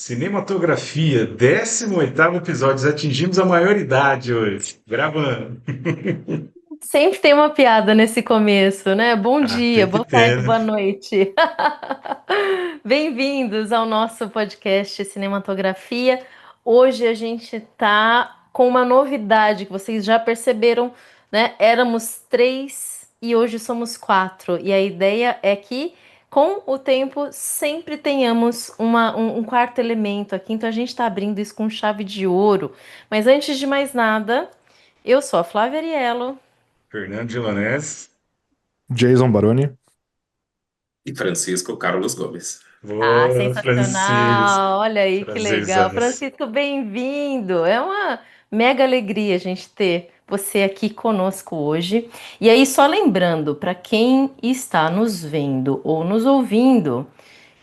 Cinematografia, 18º episódio. Atingimos a maioridade hoje. Gravando. Sempre tem uma piada nesse começo, né? Bom Ah, dia, tem que boa ter, tarde, né? boa noite. Bem-vindos ao nosso podcast Cinematografia. Hoje a gente tá com uma novidade que vocês já perceberam, né? Éramos três e hoje somos quatro. E a ideia é que, com o tempo, sempre tenhamos um quarto elemento aqui. Então a gente está abrindo isso com chave de ouro. Mas antes de mais nada, eu sou a Flávia Ariello. Fernando Gilanese. Jason Baroni. E Francisco Carlos Gomes. Ah, Boa, Francisco. sensacional! Olha aí que legal. Prazerzaço. Francisco, bem-vindo! É uma mega alegria a gente ter você aqui conosco hoje. E aí, só lembrando, para quem está nos vendo ou nos ouvindo,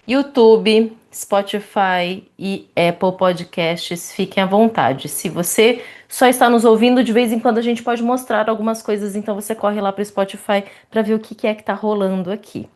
YouTube, Spotify e Apple Podcasts, fiquem à vontade. Se você só está nos ouvindo, de vez em quando a gente pode mostrar algumas coisas, então você corre lá para o Spotify para ver o que é que está rolando aqui.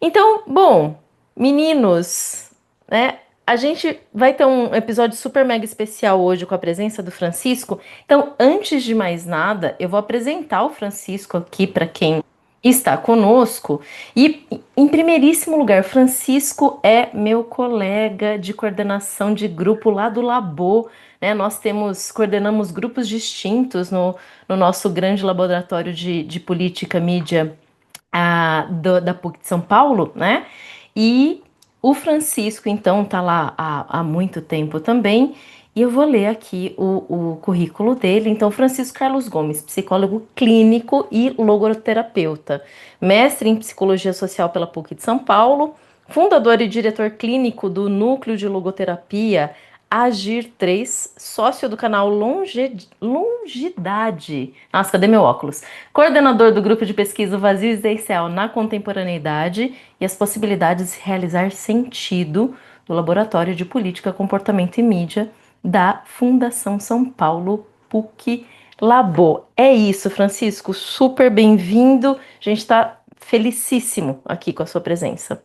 Então, bom, meninos, né? A gente vai ter um episódio super mega especial hoje com a presença do Francisco. Então, antes de mais nada, eu vou apresentar o Francisco aqui para quem está conosco. E, em primeiríssimo lugar, Francisco é meu colega de coordenação de grupo lá do Labo, né? Coordenamos grupos distintos no nosso grande laboratório de política, mídia da PUC de São Paulo, né? E o Francisco, então, tá lá há muito tempo também. E eu vou ler aqui o currículo dele. Então, Francisco Carlos Gomes, psicólogo clínico e logoterapeuta, mestre em psicologia social pela PUC de São Paulo, fundador e diretor clínico do Núcleo de Logoterapia Agir 3, sócio do canal Longidade. Nossa, cadê meu óculos? Coordenador do grupo de pesquisa Vazio Existencial na Contemporaneidade e as Possibilidades de Realizar Sentido do Laboratório de Política, Comportamento e Mídia da Fundação São Paulo PUC Labo. É isso, Francisco, super bem-vindo. A gente está felicíssimo aqui com a sua presença.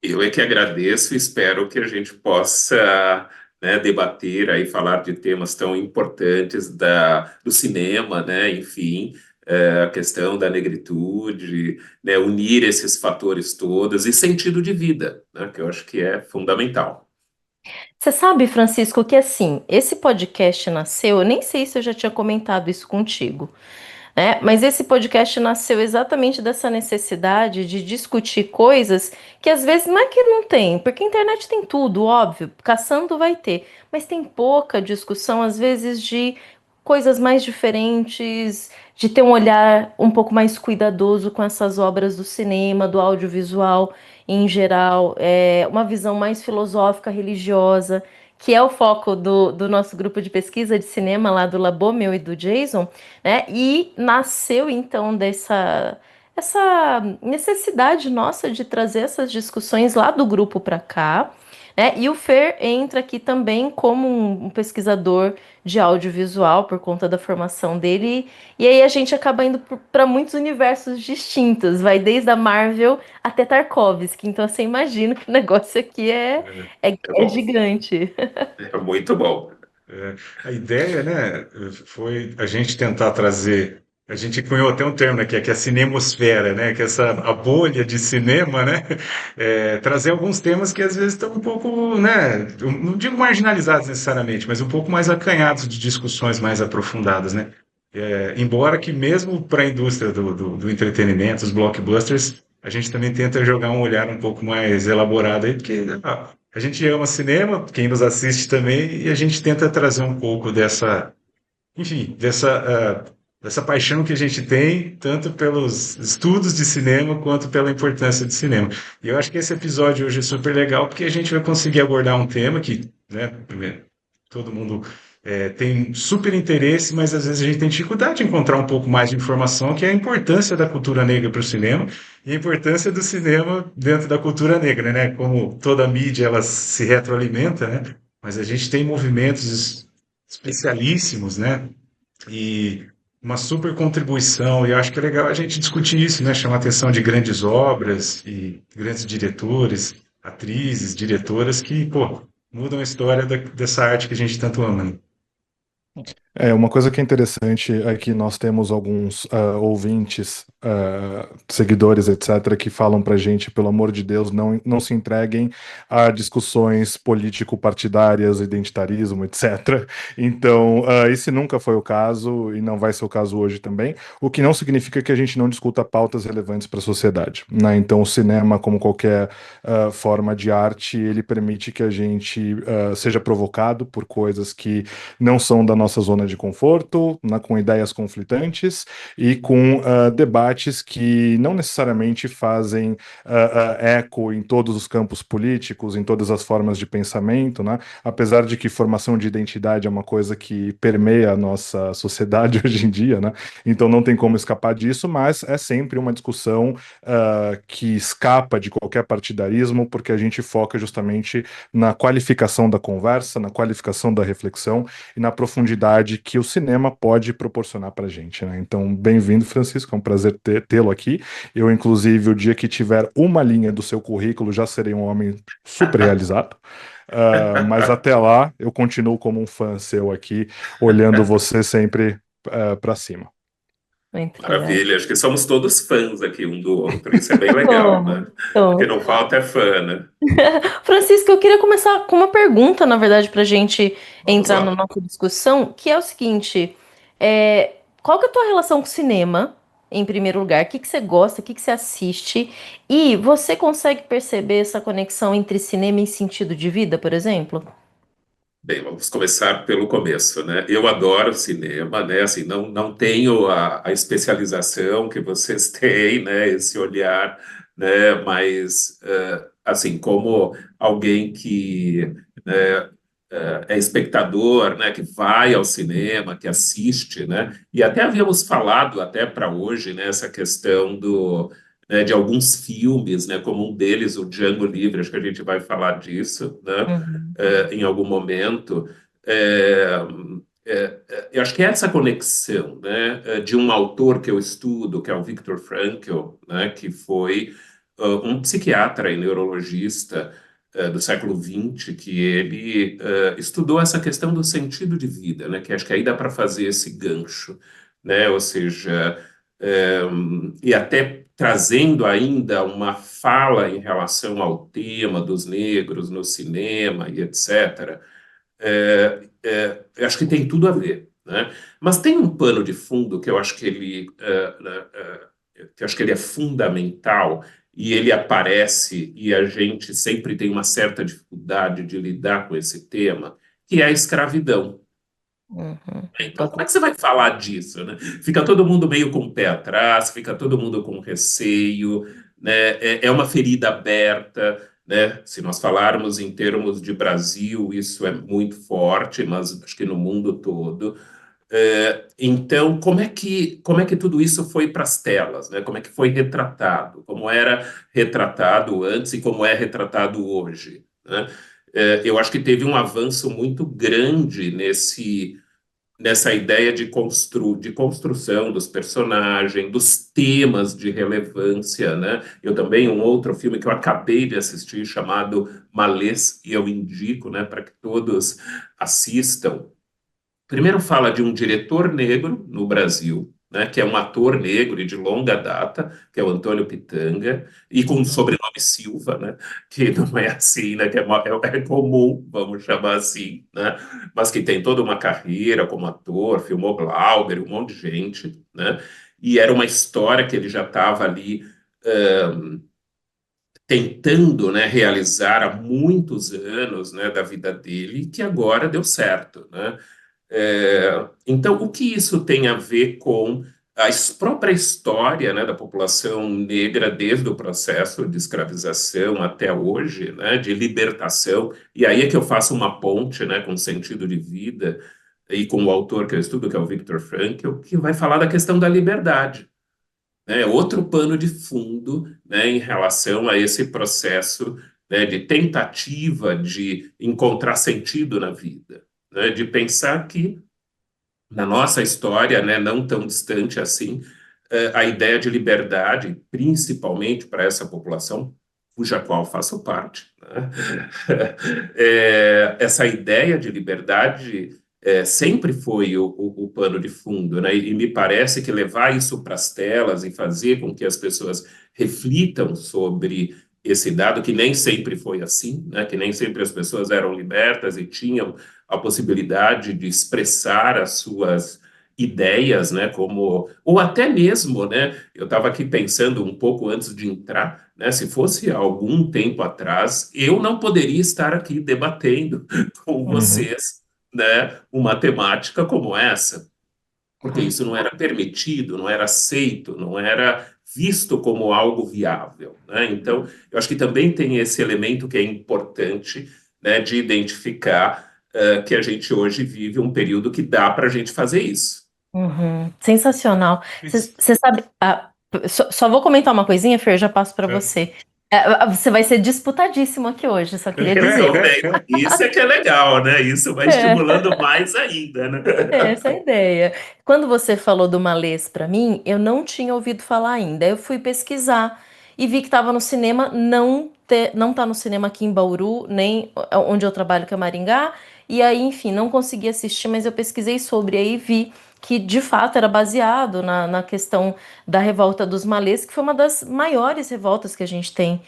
Eu é que agradeço e espero que a gente possa, né, debater aí, falar de temas tão importantes do cinema, né, enfim, a questão da negritude, né, unir esses fatores todos e sentido de vida, né, que eu acho que é fundamental. Você sabe, Francisco, que assim, esse podcast nasceu, eu nem sei se eu já tinha comentado isso contigo, né? Mas esse podcast nasceu exatamente dessa necessidade de discutir coisas que às vezes não é que não tem, porque a internet tem tudo, óbvio, caçando vai ter, mas tem pouca discussão, às vezes, de coisas mais diferentes, de ter um olhar um pouco mais cuidadoso com essas obras do cinema, do audiovisual em geral, uma visão mais filosófica, religiosa, que é o foco do nosso grupo de pesquisa de cinema lá do Labo, meu e do Jason, né? E nasceu então essa necessidade nossa de trazer essas discussões lá do grupo para cá, né? E o Fer entra aqui também como um pesquisador de audiovisual por conta da formação dele, e aí a gente acaba indo para muitos universos distintos, vai desde a Marvel até Tarkovsky, então você imagina que o negócio aqui É é bom, gigante. é muito bom. É, a ideia, né, foi a gente tentar trazer. A gente cunhou até um termo, né, que é a cinemosfera, né, que é essa a bolha de cinema, né, trazer alguns temas que às vezes estão um pouco, né, eu não digo marginalizados necessariamente, mas um pouco mais acanhados de discussões mais aprofundadas, né. Embora que mesmo para a indústria do entretenimento, os blockbusters, a gente também tenta jogar um olhar um pouco mais elaborado aí, porque a gente ama cinema, quem nos assiste também, e a gente tenta trazer um pouco dessa, enfim, dessa paixão que a gente tem, tanto pelos estudos de cinema quanto pela importância de cinema. E eu acho que esse episódio hoje é super legal, porque a gente vai conseguir abordar um tema que, né, todo mundo tem super interesse, mas às vezes a gente tem dificuldade de encontrar um pouco mais de informação, que é a importância da cultura negra para o cinema e a importância do cinema dentro da cultura negra, né? Como toda mídia ela se retroalimenta, né? Mas a gente tem movimentos especialíssimos, né? E uma super contribuição, e eu acho que é legal a gente discutir isso, né? Chamar a atenção de grandes obras e grandes diretores, atrizes, diretoras que, pô, mudam a história dessa arte que a gente tanto ama, né? Uma coisa que é interessante é que nós temos alguns ouvintes, seguidores, etc., que falam pra gente, pelo amor de Deus, não se entreguem a discussões político-partidárias, identitarismo, etc. Então, esse nunca foi o caso e não vai ser o caso hoje também, o que não significa que a gente não discuta pautas relevantes para a sociedade, né? Então, o cinema, como qualquer forma de arte, ele permite que a gente seja provocado por coisas que não são da nossa zona de conforto, né, com ideias conflitantes e com debates que não necessariamente fazem eco em todos os campos políticos, em todas as formas de pensamento, né? Apesar de que formação de identidade é uma coisa que permeia a nossa sociedade hoje em dia, né? Então não tem como escapar disso, mas é sempre uma discussão que escapa de qualquer partidarismo, porque a gente foca justamente na qualificação da conversa, na qualificação da reflexão e na profundidade que o cinema pode proporcionar para a gente, né? Então, bem-vindo, Francisco, é um prazer tê-lo aqui. Eu, inclusive, o dia que tiver uma linha do seu currículo, já serei um homem super realizado. Mas até lá, eu continuo como um fã seu aqui, olhando você sempre para cima. Muito legal. Maravilha, acho que somos todos fãs aqui um do outro, isso é bem legal, Somos, né? O que somos. não falta é fã, né? Francisco, eu queria começar com uma pergunta, na verdade, para a gente Vamos entrar na lá. nossa discussão, que é o seguinte: qual que é a tua relação com o cinema, em primeiro lugar? O que que você gosta, o que que você assiste? E você consegue perceber essa conexão entre cinema e sentido de vida, por exemplo? Bem, vamos começar pelo começo, né? Eu adoro cinema, né? Assim, não tenho a especialização que vocês têm, né? Esse olhar, né? Mas, assim, como alguém que, né, é espectador, né? Que vai ao cinema, que assiste, né? E até havíamos falado, até para hoje, né? Essa questão né, de alguns filmes, né? Como um deles, o Django Livre, acho que a gente vai falar disso, né? Uhum, Em algum momento. É, eu acho que é essa conexão, né, de um autor que eu estudo, que é o Viktor Frankl, né, que foi um psiquiatra e neurologista do século XX, que ele estudou essa questão do sentido de vida, né, que acho que aí dá para fazer esse gancho, né, ou seja, é, e até trazendo ainda uma fala em relação ao tema dos negros no cinema e etc. Eu acho que tem tudo a ver, né? Mas tem um pano de fundo que eu acho que que eu acho que ele é fundamental e ele aparece e a gente sempre tem uma certa dificuldade de lidar com esse tema, que é a escravidão. uhum. Então, como é que você vai falar disso, né? Fica todo mundo meio com o pé atrás, fica todo mundo com receio, né? É uma ferida aberta, né? Se nós falarmos em termos de Brasil, isso é muito forte, mas acho que no mundo todo. Então, como é que tudo isso foi para as telas, né? Como é que foi retratado? Como era retratado antes e como é retratado hoje, né? Eu acho que teve um avanço muito grande nessa ideia de construção dos personagens, dos temas de relevância, né? Eu também, um outro filme que eu acabei de assistir, chamado Malês, e eu indico, né, para que todos assistam. Primeiro fala de um diretor negro no Brasil, né, que é um ator negro e de longa data, que é o Antônio Pitanga, e com o sobrenome Silva, né, que não é assim, né, que é comum, vamos chamar assim, né, mas que tem toda uma carreira como ator, filmou Glauber, um monte de gente, né, e era uma história que ele já estava ali tentando, né, realizar há muitos anos, né, da vida dele, e que agora deu certo, né. Então, o que isso tem a ver com a própria história, né, da população negra desde o processo de escravização até hoje, né, de libertação? E aí é que eu faço uma ponte, né, com o sentido de vida e com o autor que eu estudo, que é o Viktor Frankl, que vai falar da questão da liberdade, né, outro pano de fundo, né, em relação a esse processo, né, de tentativa de encontrar sentido na vida, né, de pensar que na nossa história, né, não tão distante assim, a ideia de liberdade, principalmente para essa população, cuja qual faço parte, Essa ideia de liberdade sempre foi o pano de fundo, né? E me parece que levar isso para as telas e fazer com que as pessoas reflitam sobre esse dado, que nem sempre foi assim, né? Que nem sempre as pessoas eram libertas e tinham a possibilidade de expressar as suas ideias, né? Como, ou até mesmo, né? Eu estava aqui pensando um pouco antes de entrar, né? Se fosse algum tempo atrás, eu não poderia estar aqui debatendo com Uhum. vocês, né, uma temática como essa, porque Uhum. isso não era permitido, não era aceito, não era visto como algo viável, né? Então, eu acho que também tem esse elemento que é importante, né, de identificar que a gente hoje vive um período que dá para a gente fazer isso. Uhum. Sensacional. Isso. Você sabe, só vou comentar uma coisinha, Fer, já passo para É. você. Você vai ser disputadíssimo aqui hoje, só queria dizer. Também, isso é que é legal, né? Isso vai estimulando mais ainda, né? Essa é a ideia. Quando você falou do Malês para mim, eu não tinha ouvido falar ainda. Eu fui pesquisar e vi que estava no cinema, não tá no cinema aqui em Bauru, nem onde eu trabalho, que é Maringá. E aí, enfim, não consegui assistir, mas eu pesquisei sobre aí e vi que de fato era baseado na questão da revolta dos Malês, que foi uma das maiores revoltas que a gente tem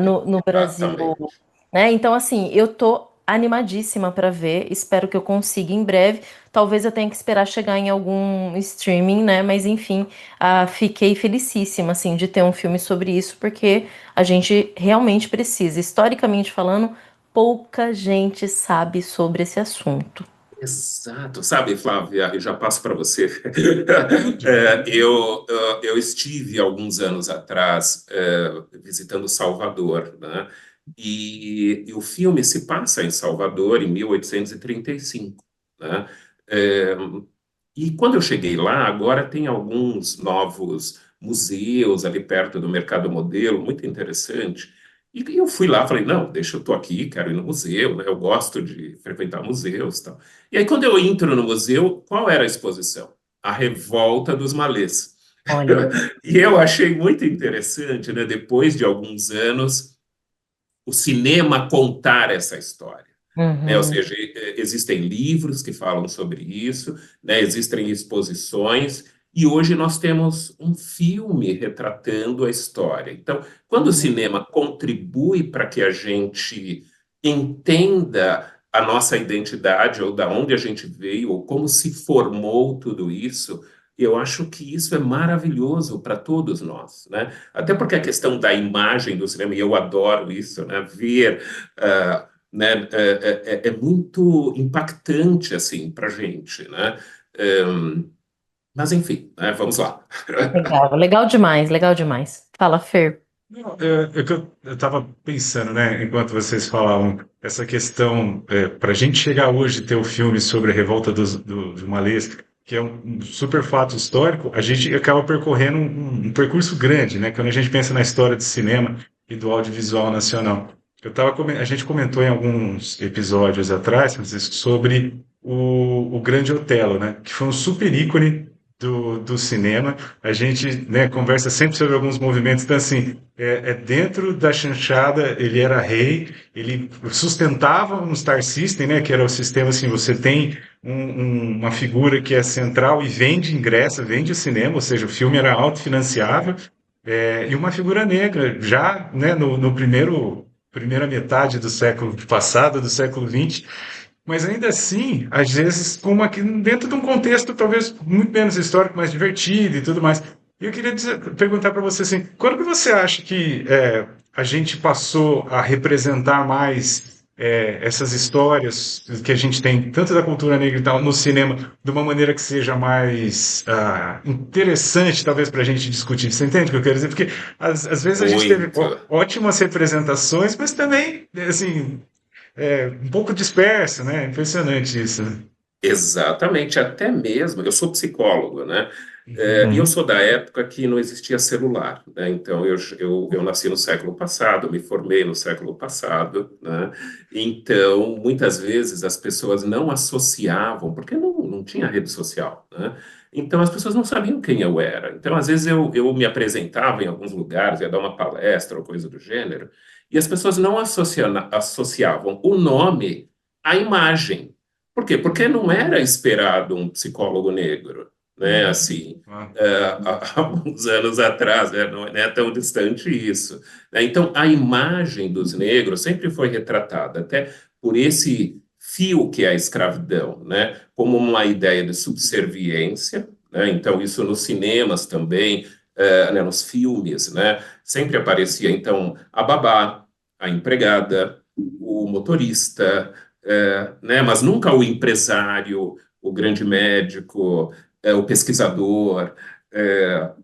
no Brasil, Exatamente. né? Então, assim, eu tô animadíssima para ver. Espero que eu consiga em breve. Talvez eu tenha que esperar chegar em algum streaming, né? Mas enfim, fiquei felicíssima, assim, de ter um filme sobre isso, porque a gente realmente precisa. Historicamente falando, pouca gente sabe sobre esse assunto. Exato, sabe, Flávia, eu já passo para você. Pode. Eu estive alguns anos atrás visitando Salvador, né? E o filme se passa em Salvador em 1835, né? É, e quando eu cheguei lá, agora tem alguns novos museus ali perto do Mercado Modelo, muito interessante. E eu fui lá, falei, não, deixa eu tô aqui, quero ir no museu, né? Eu gosto de frequentar museus, e tal. E aí quando eu entro no museu, qual era a exposição? A Revolta dos Malês. Olha. E eu achei muito interessante, né? Depois de alguns anos, o cinema contar essa história, né? Ou Uhum, seja, existem livros que falam sobre isso, né? Existem exposições, e hoje nós temos um filme retratando a história. Então, quando o uhum, cinema contribui para que a gente entenda a nossa identidade, ou da onde a gente veio, ou como se formou tudo isso, eu acho que isso é maravilhoso para todos nós, né? Até porque a questão da imagem do cinema, e eu adoro isso, né? Ver né, é muito impactante assim para a gente, né? Mas enfim, né, vamos lá. legal, legal demais, legal demais. Fala, Fer. Não, é que eu estava pensando, né, enquanto vocês falavam, essa questão, para a gente chegar hoje e ter o filme sobre a revolta do Malês, que é um super fato histórico, a gente acaba percorrendo um percurso grande, né, quando a gente pensa na história do cinema e do audiovisual nacional. A gente comentou em alguns episódios atrás, Francisco, sobre o Grande Otelo, né, que foi um super ícone do cinema. A gente, né, conversa sempre sobre alguns movimentos, então assim, dentro da chanchada, ele era rei, ele sustentava um Star System, né, que era o sistema assim, você tem uma figura que é central e vende ingresso, vende o cinema, ou seja, o filme era autofinanciável, e uma figura negra, já, né, no primeira metade do século passado, do século XX, mas ainda assim, às vezes, como aqui dentro de um contexto talvez muito menos histórico, mais divertido e tudo mais. E eu queria perguntar para você assim, quando que você acha que a gente passou a representar mais essas histórias que a gente tem, tanto da cultura negra e tal, no cinema, de uma maneira que seja mais interessante, talvez, para a gente discutir? Você entende o que eu quero dizer? Porque às vezes a gente teve Muito. ótimas representações, mas também, assim, um pouco disperso, né? Impressionante isso, né? Exatamente, até mesmo, eu sou psicólogo, né? E eu Uhum. sou da época que não existia celular, né? Então, eu nasci no século passado, me formei no século passado, né? Então, muitas vezes as pessoas não associavam, porque não tinha rede social, né? Então as pessoas não sabiam quem eu era. Então, às vezes, eu me apresentava em alguns lugares, ia dar uma palestra ou coisa do gênero, e as pessoas não associavam o nome à imagem. Por quê? Porque não era esperado um psicólogo negro, né? Assim, Ah, há alguns anos atrás, né? Não é tão distante isso, né? Então, a imagem dos negros sempre foi retratada, até por esse fio que é a escravidão, né? Como uma ideia de subserviência, né? Então, isso nos cinemas também, né? Nos filmes, né? Sempre aparecia, então, a babá, a empregada, o motorista, né? Mas nunca o empresário, o grande médico, o pesquisador,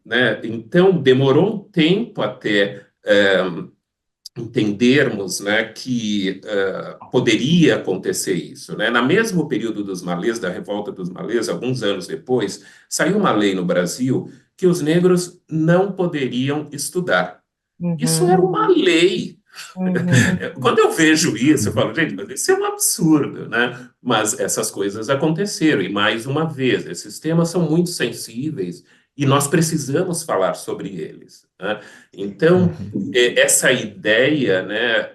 né? Então, demorou um tempo até entendermos, né, que poderia acontecer isso, né? No mesmo período dos malês, da revolta dos malês, alguns anos depois, saiu uma lei no Brasil que os negros não poderiam estudar. Isso era Uhum, uma lei. uhum. Quando eu vejo isso, eu Uhum. falo, gente, mas isso é um absurdo, né? Mas essas coisas aconteceram, e mais uma vez, esses temas são muito sensíveis e nós precisamos falar sobre eles, né? Então, Uhum. essa ideia, né,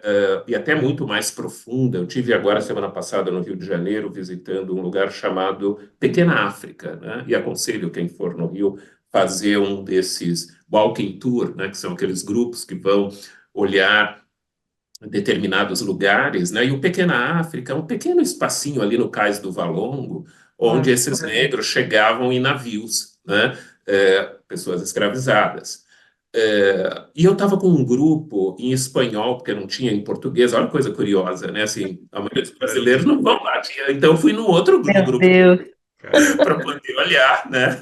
e até muito mais profunda, eu tive agora, semana passada, no Rio de Janeiro, visitando um lugar chamado Pequena África, né? E aconselho quem for no Rio fazer um desses walking tour, né? Que são aqueles grupos que vão olhar determinados lugares, né? E o Pequena África é um pequeno espacinho ali no Cais do Valongo, onde Nossa. esses negros chegavam em navios, né? Pessoas escravizadas. E eu estava com um grupo em espanhol, porque não tinha em português. Olha que coisa curiosa, né? Assim, a maioria dos brasileiros não vão lá. Então, eu fui no outro Meu grupo Deus. caramba. para poder olhar, né?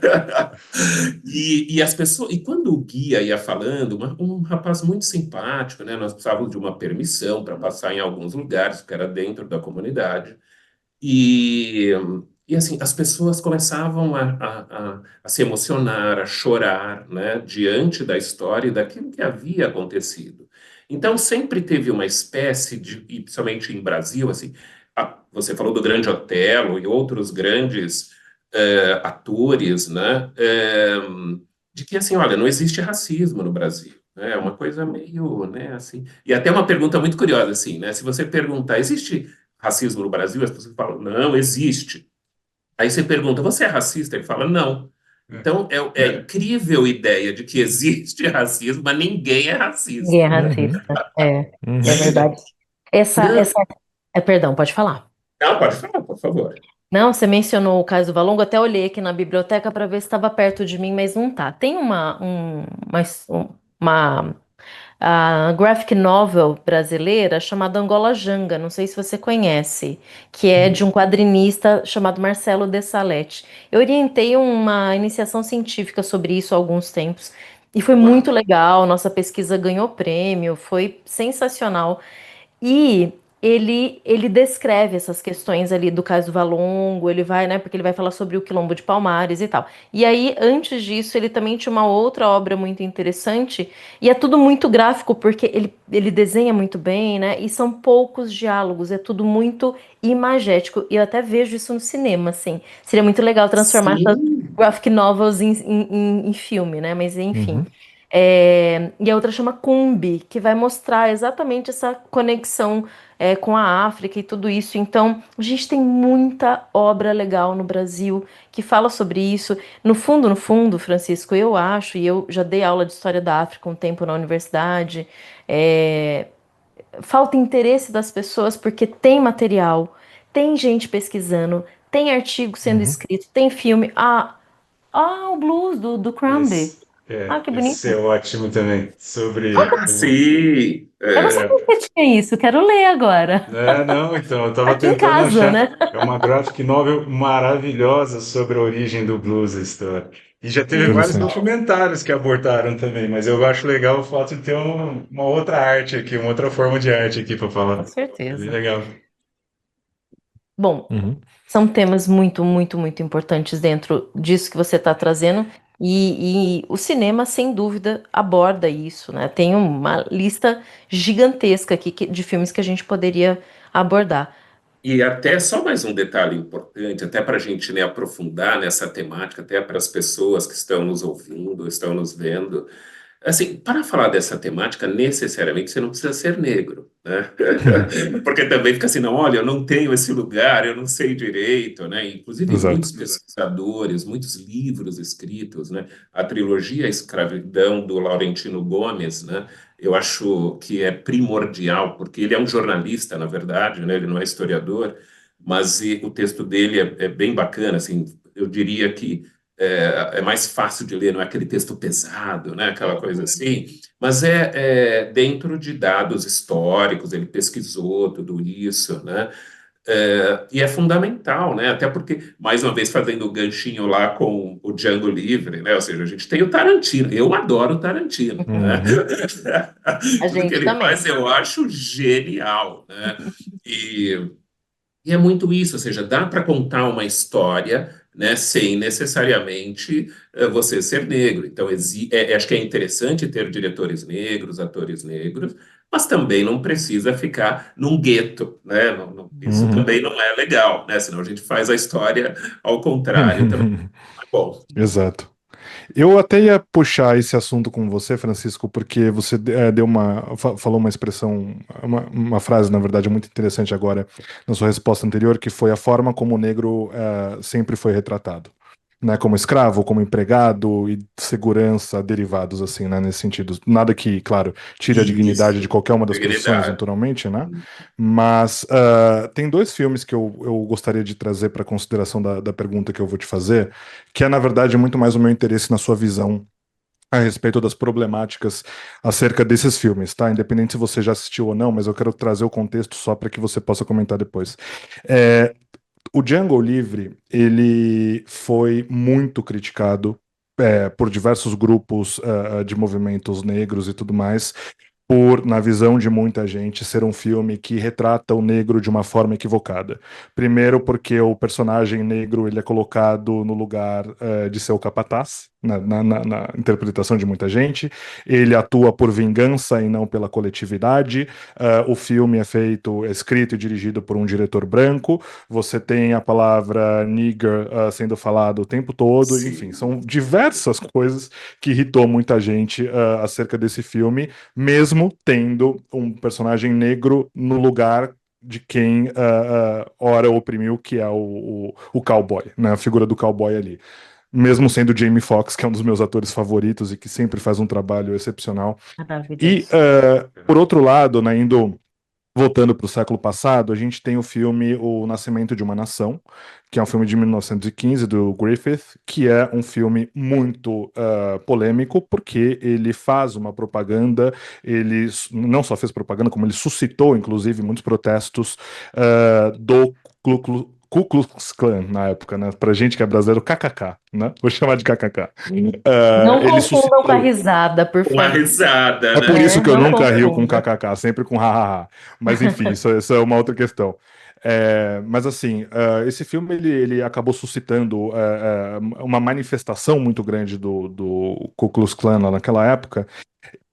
E as pessoas, e quando o guia ia falando, um rapaz muito simpático, né? Nós precisávamos de uma permissão para passar em alguns lugares, que era dentro da comunidade. E, e assim, as pessoas começavam a se emocionar, a chorar, né? Diante da história e daquilo que havia acontecido. Então, sempre teve uma espécie de, e principalmente em Brasil, assim, você falou do Grande Otelo e outros grandes atores, né? De que, assim, olha, não existe racismo no Brasil. Né? É uma coisa meio, né, assim... E até uma pergunta muito curiosa, assim, né? Se você perguntar, existe racismo no Brasil? As pessoas falam, não, existe. Aí você pergunta, você é racista? Ele fala, não. É, Então, é é, incrível a ideia de que existe racismo, mas ninguém é Ninguém é racista, né? Uhum. racista. É Uhum. verdade. Não, Perdão, pode falar. não, pode falar, por favor. Não, você mencionou o caso do Valongo, até olhei aqui na biblioteca para ver se estava perto de mim, mas não tá. Tem uma graphic novel brasileira chamada Angola Janga, não sei se você conhece, que é de um quadrinista chamado Marcelo de Salete. Eu orientei uma iniciação científica sobre isso há alguns tempos e foi muito Uau. legal. Nossa pesquisa ganhou prêmio, foi sensacional. E ele descreve essas questões ali do caso do Valongo, ele vai, né, porque ele vai falar sobre o Quilombo de Palmares e tal. E aí, antes disso, ele também tinha uma outra obra muito interessante, e é tudo muito gráfico, porque ele desenha muito bem, né, e são poucos diálogos, é tudo muito imagético, e eu até vejo isso no cinema, assim. Seria muito legal transformar essas Sim, graphic novels em filme, né, mas enfim. Uhum. E a outra chama Cumbi, que vai mostrar exatamente essa conexão com a África e tudo isso. Então, a gente tem muita obra legal no Brasil que fala sobre isso. No fundo, Francisco, eu acho, e eu já dei aula de História da África um tempo na universidade, é, falta interesse das pessoas porque tem material, tem gente pesquisando, tem artigo sendo Uhum. escrito, tem filme. O blues do Crombie. esse, Ah, que esse é bonito. ótimo também. Sobre sim. Eu não sabia que tinha isso, quero ler agora. Não, então, eu estava Aqui em tentando casa, achar. né? É uma graphic novel maravilhosa sobre a origem do blues, a história. E já teve vários Isso, Interessante. documentários que abordaram também, mas eu acho legal o fato de ter uma outra arte aqui, uma outra forma de arte aqui para com falar. É bem certeza. legal. Bom, Uhum. são temas muito, muito, muito importantes dentro disso que você está trazendo. E o cinema, sem dúvida, aborda isso, né? Tem uma lista gigantesca aqui de filmes que a gente poderia abordar. E até só mais um detalhe importante, até para a gente, né, aprofundar nessa temática, até para as pessoas que estão nos ouvindo, estão nos vendo. Assim, para falar dessa temática, necessariamente você não precisa ser negro, né? Porque também fica assim, não, olha, eu não tenho esse lugar, eu não sei direito, né? Inclusive, Exato. muitos pesquisadores, muitos livros escritos, né? A trilogia Escravidão, do Laurentino Gomes, né? Eu acho que é primordial, porque ele é um jornalista, na verdade, né? Ele não é historiador, mas o texto dele é bem bacana, assim, eu diria que é mais fácil de ler, não é aquele texto pesado, né, aquela coisa assim, mas é dentro de dados históricos, ele pesquisou tudo isso, né, e é fundamental, né, até porque, mais uma vez, fazendo o ganchinho lá com o Django Livre, né, ou seja, a gente tem o Tarantino, eu adoro o Tarantino, né, Uhum. A tudo que gente ele faz também. eu acho genial, né, e e é muito isso, ou seja, dá para contar uma história, né, sem necessariamente você ser negro. Então, acho que é interessante ter diretores negros, atores negros, mas também não precisa ficar num gueto, né? Isso Uhum. também não é legal, né? Senão a gente faz a história ao contrário também. Não é bom. Exato. Eu até ia puxar esse assunto com você, Francisco, porque você deu falou uma expressão, uma frase, na verdade, muito interessante agora na sua resposta anterior, que foi a forma como o negro sempre foi retratado, né, como escravo, como empregado e segurança, derivados assim, né, nesse sentido. Nada que, claro, tire a dignidade de Isso, qualquer uma das profissões, dignidade. naturalmente, né? Mas tem dois filmes que eu gostaria de trazer para consideração da pergunta que eu vou te fazer, que é, na verdade, muito mais o meu interesse na sua visão a respeito das problemáticas acerca desses filmes, tá? Independente se você já assistiu ou não, mas eu quero trazer o contexto só para que você possa comentar depois. É, o Django Livre, ele foi muito criticado por diversos grupos de movimentos negros e tudo mais, por, na visão de muita gente, ser um filme que retrata o negro de uma forma equivocada. Primeiro, porque o personagem negro ele é colocado no lugar de ser o capataz, na interpretação de muita gente. Ele atua por vingança e não pela coletividade. O filme é escrito e dirigido por um diretor branco. Você tem a palavra nigger sendo falado o tempo todo. Enfim, Sim, são diversas coisas que irritou muita gente acerca desse filme mesmo tendo um personagem negro no lugar de quem ora oprimiu, que é o cowboy, né? A figura do cowboy ali. Mesmo sendo Jamie Foxx, que é um dos meus atores favoritos e que sempre faz um trabalho excepcional. E, Maravilhoso. por outro lado, né, voltando para o século passado, a gente tem o filme O Nascimento de uma Nação, que é um filme de 1915 do Griffith, que é um filme muito polêmico, porque ele faz uma propaganda, ele não só fez propaganda, como ele suscitou, inclusive, muitos protestos do Ku Klux Klan na época, né? Pra gente que é brasileiro, KKK, né? Vou chamar de KKK. Não Ele confundam com a suscitou. risada, por uma favor. risada, É por né? isso que eu Não nunca rio com confunda. kkk, sempre com hahaha. Mas enfim, isso é uma outra questão. Mas assim, esse filme ele acabou suscitando uma manifestação muito grande do Ku Klux Klan lá naquela época,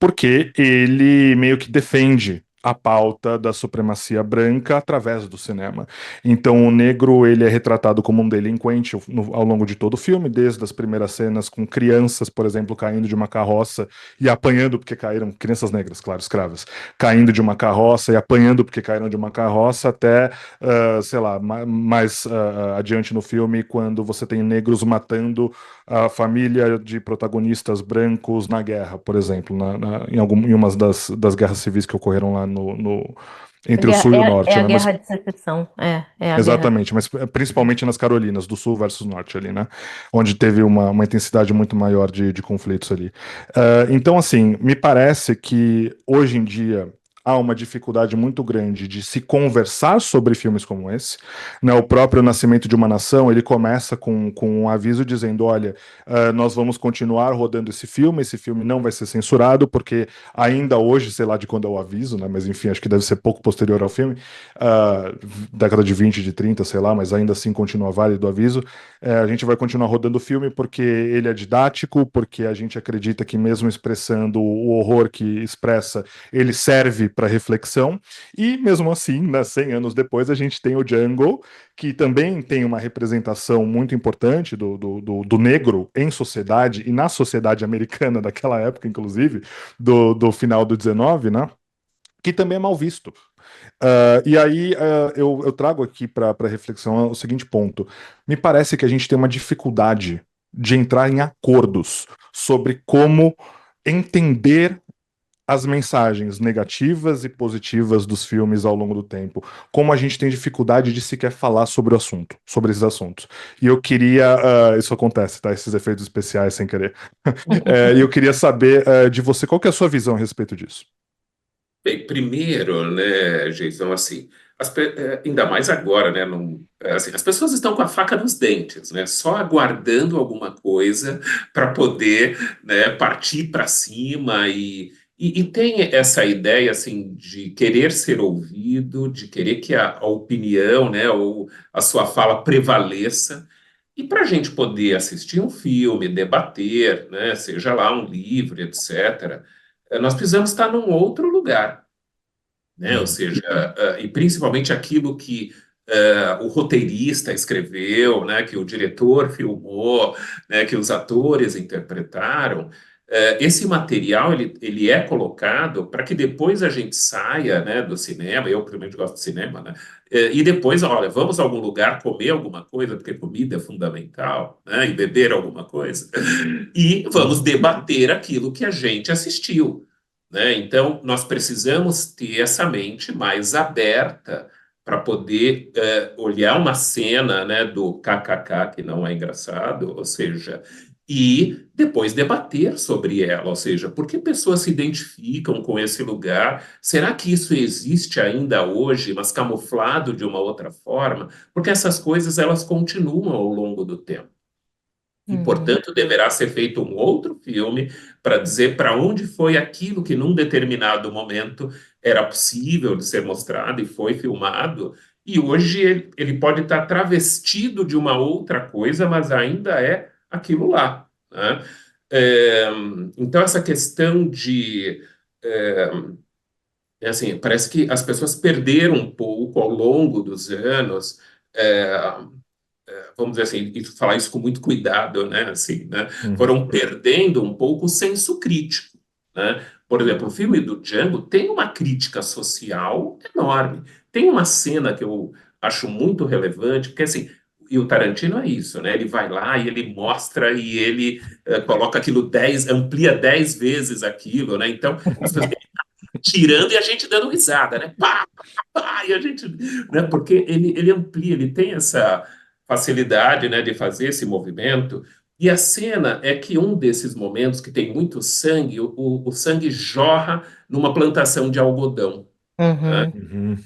porque ele meio que defende a pauta da supremacia branca através do cinema. Então, o negro ele é retratado como um delinquente ao longo de todo o filme, desde as primeiras cenas com crianças, por exemplo, caindo de uma carroça e apanhando porque caíram, crianças negras, claro, escravas, caindo de uma carroça e apanhando porque caíram de uma carroça, até, sei lá, mais adiante no filme, quando você tem negros matando a família de protagonistas brancos na guerra, por exemplo, em umas das guerras civis que ocorreram lá entre o sul e o É norte, a né? Mas guerra de secessão. É a guerra. exatamente, mas principalmente nas Carolinas, do sul versus norte ali, né? Onde teve uma intensidade muito maior de conflitos ali. Então, assim, me parece que hoje em dia há uma dificuldade muito grande de se conversar sobre filmes como esse, né? O próprio Nascimento de uma Nação, ele começa com um aviso dizendo, olha, nós vamos continuar rodando esse filme não vai ser censurado, porque ainda hoje, sei lá de quando é o aviso, né? Mas enfim, acho que deve ser pouco posterior ao filme, uh, década de 20, de 30, sei lá, mas ainda assim continua válido o aviso. A gente vai continuar rodando o filme porque ele é didático, porque a gente acredita que mesmo expressando o horror que expressa, ele serve para reflexão. E mesmo assim, né, 100 anos depois, a gente tem o Django, que também tem uma representação muito importante do negro em sociedade e na sociedade americana daquela época, inclusive, do final do 19, né? Que também é mal visto. E aí eu trago aqui para reflexão o seguinte ponto. Me parece que a gente tem uma dificuldade de entrar em acordos sobre como entender as mensagens negativas e positivas dos filmes ao longo do tempo. Como a gente tem dificuldade de sequer falar sobre o assunto, sobre esses assuntos. E eu queria. Isso acontece, tá? Esses efeitos especiais sem querer. E eu queria saber de você qual que é a sua visão a respeito disso. Bem, primeiro, né, Jason, assim, ainda mais agora, né, assim, as pessoas estão com a faca nos dentes, né, só aguardando alguma coisa para poder, né, partir para cima e tem essa ideia, assim, de querer ser ouvido, de querer que a opinião, né, ou a sua fala prevaleça. E para a gente poder assistir um filme, debater, né, seja lá um livro, etc., nós precisamos estar num outro lugar, né? Ou Uhum. seja, e principalmente aquilo que o roteirista escreveu, né, que o diretor filmou, né, que os atores interpretaram, esse material ele é colocado para que depois a gente saia, né, do cinema, eu primeiro gosto de cinema, né, e depois, olha, vamos a algum lugar comer alguma coisa, porque comida é fundamental, né, e beber alguma coisa, e vamos debater aquilo que a gente assistiu, né? Então, nós precisamos ter essa mente mais aberta para poder olhar uma cena, né, do KKK, que não é engraçado, ou seja, e depois debater sobre ela, ou seja, por que pessoas se identificam com esse lugar? Será que isso existe ainda hoje, mas camuflado de uma outra forma? Porque essas coisas elas continuam ao longo do tempo. E, Uhum. portanto, deverá ser feito um outro filme para dizer para onde foi aquilo que, num determinado momento, era possível de ser mostrado e foi filmado, e hoje ele pode estar travestido de uma outra coisa, mas ainda é aquilo lá, né? É, então, essa questão de. Assim, parece que as pessoas perderam um pouco ao longo dos anos. é, Vamos dizer assim, e falar isso com muito cuidado, né? Assim, né? Uhum. Foram perdendo um pouco o senso crítico, né? Por exemplo, o filme do Django tem uma crítica social enorme. Tem uma cena que eu acho muito relevante, porque assim, e o Tarantino é isso, né? Ele vai lá e ele mostra e ele coloca aquilo 10, amplia 10 vezes aquilo, né? Então, as pessoas tirando e a gente dando risada, né? Pá, pá, pá, e a gente, né? Porque ele amplia, ele tem essa facilidade, né, de fazer esse movimento. E a cena é que um desses momentos que tem muito sangue, o sangue jorra numa plantação de algodão, né? Uhum. Uhum.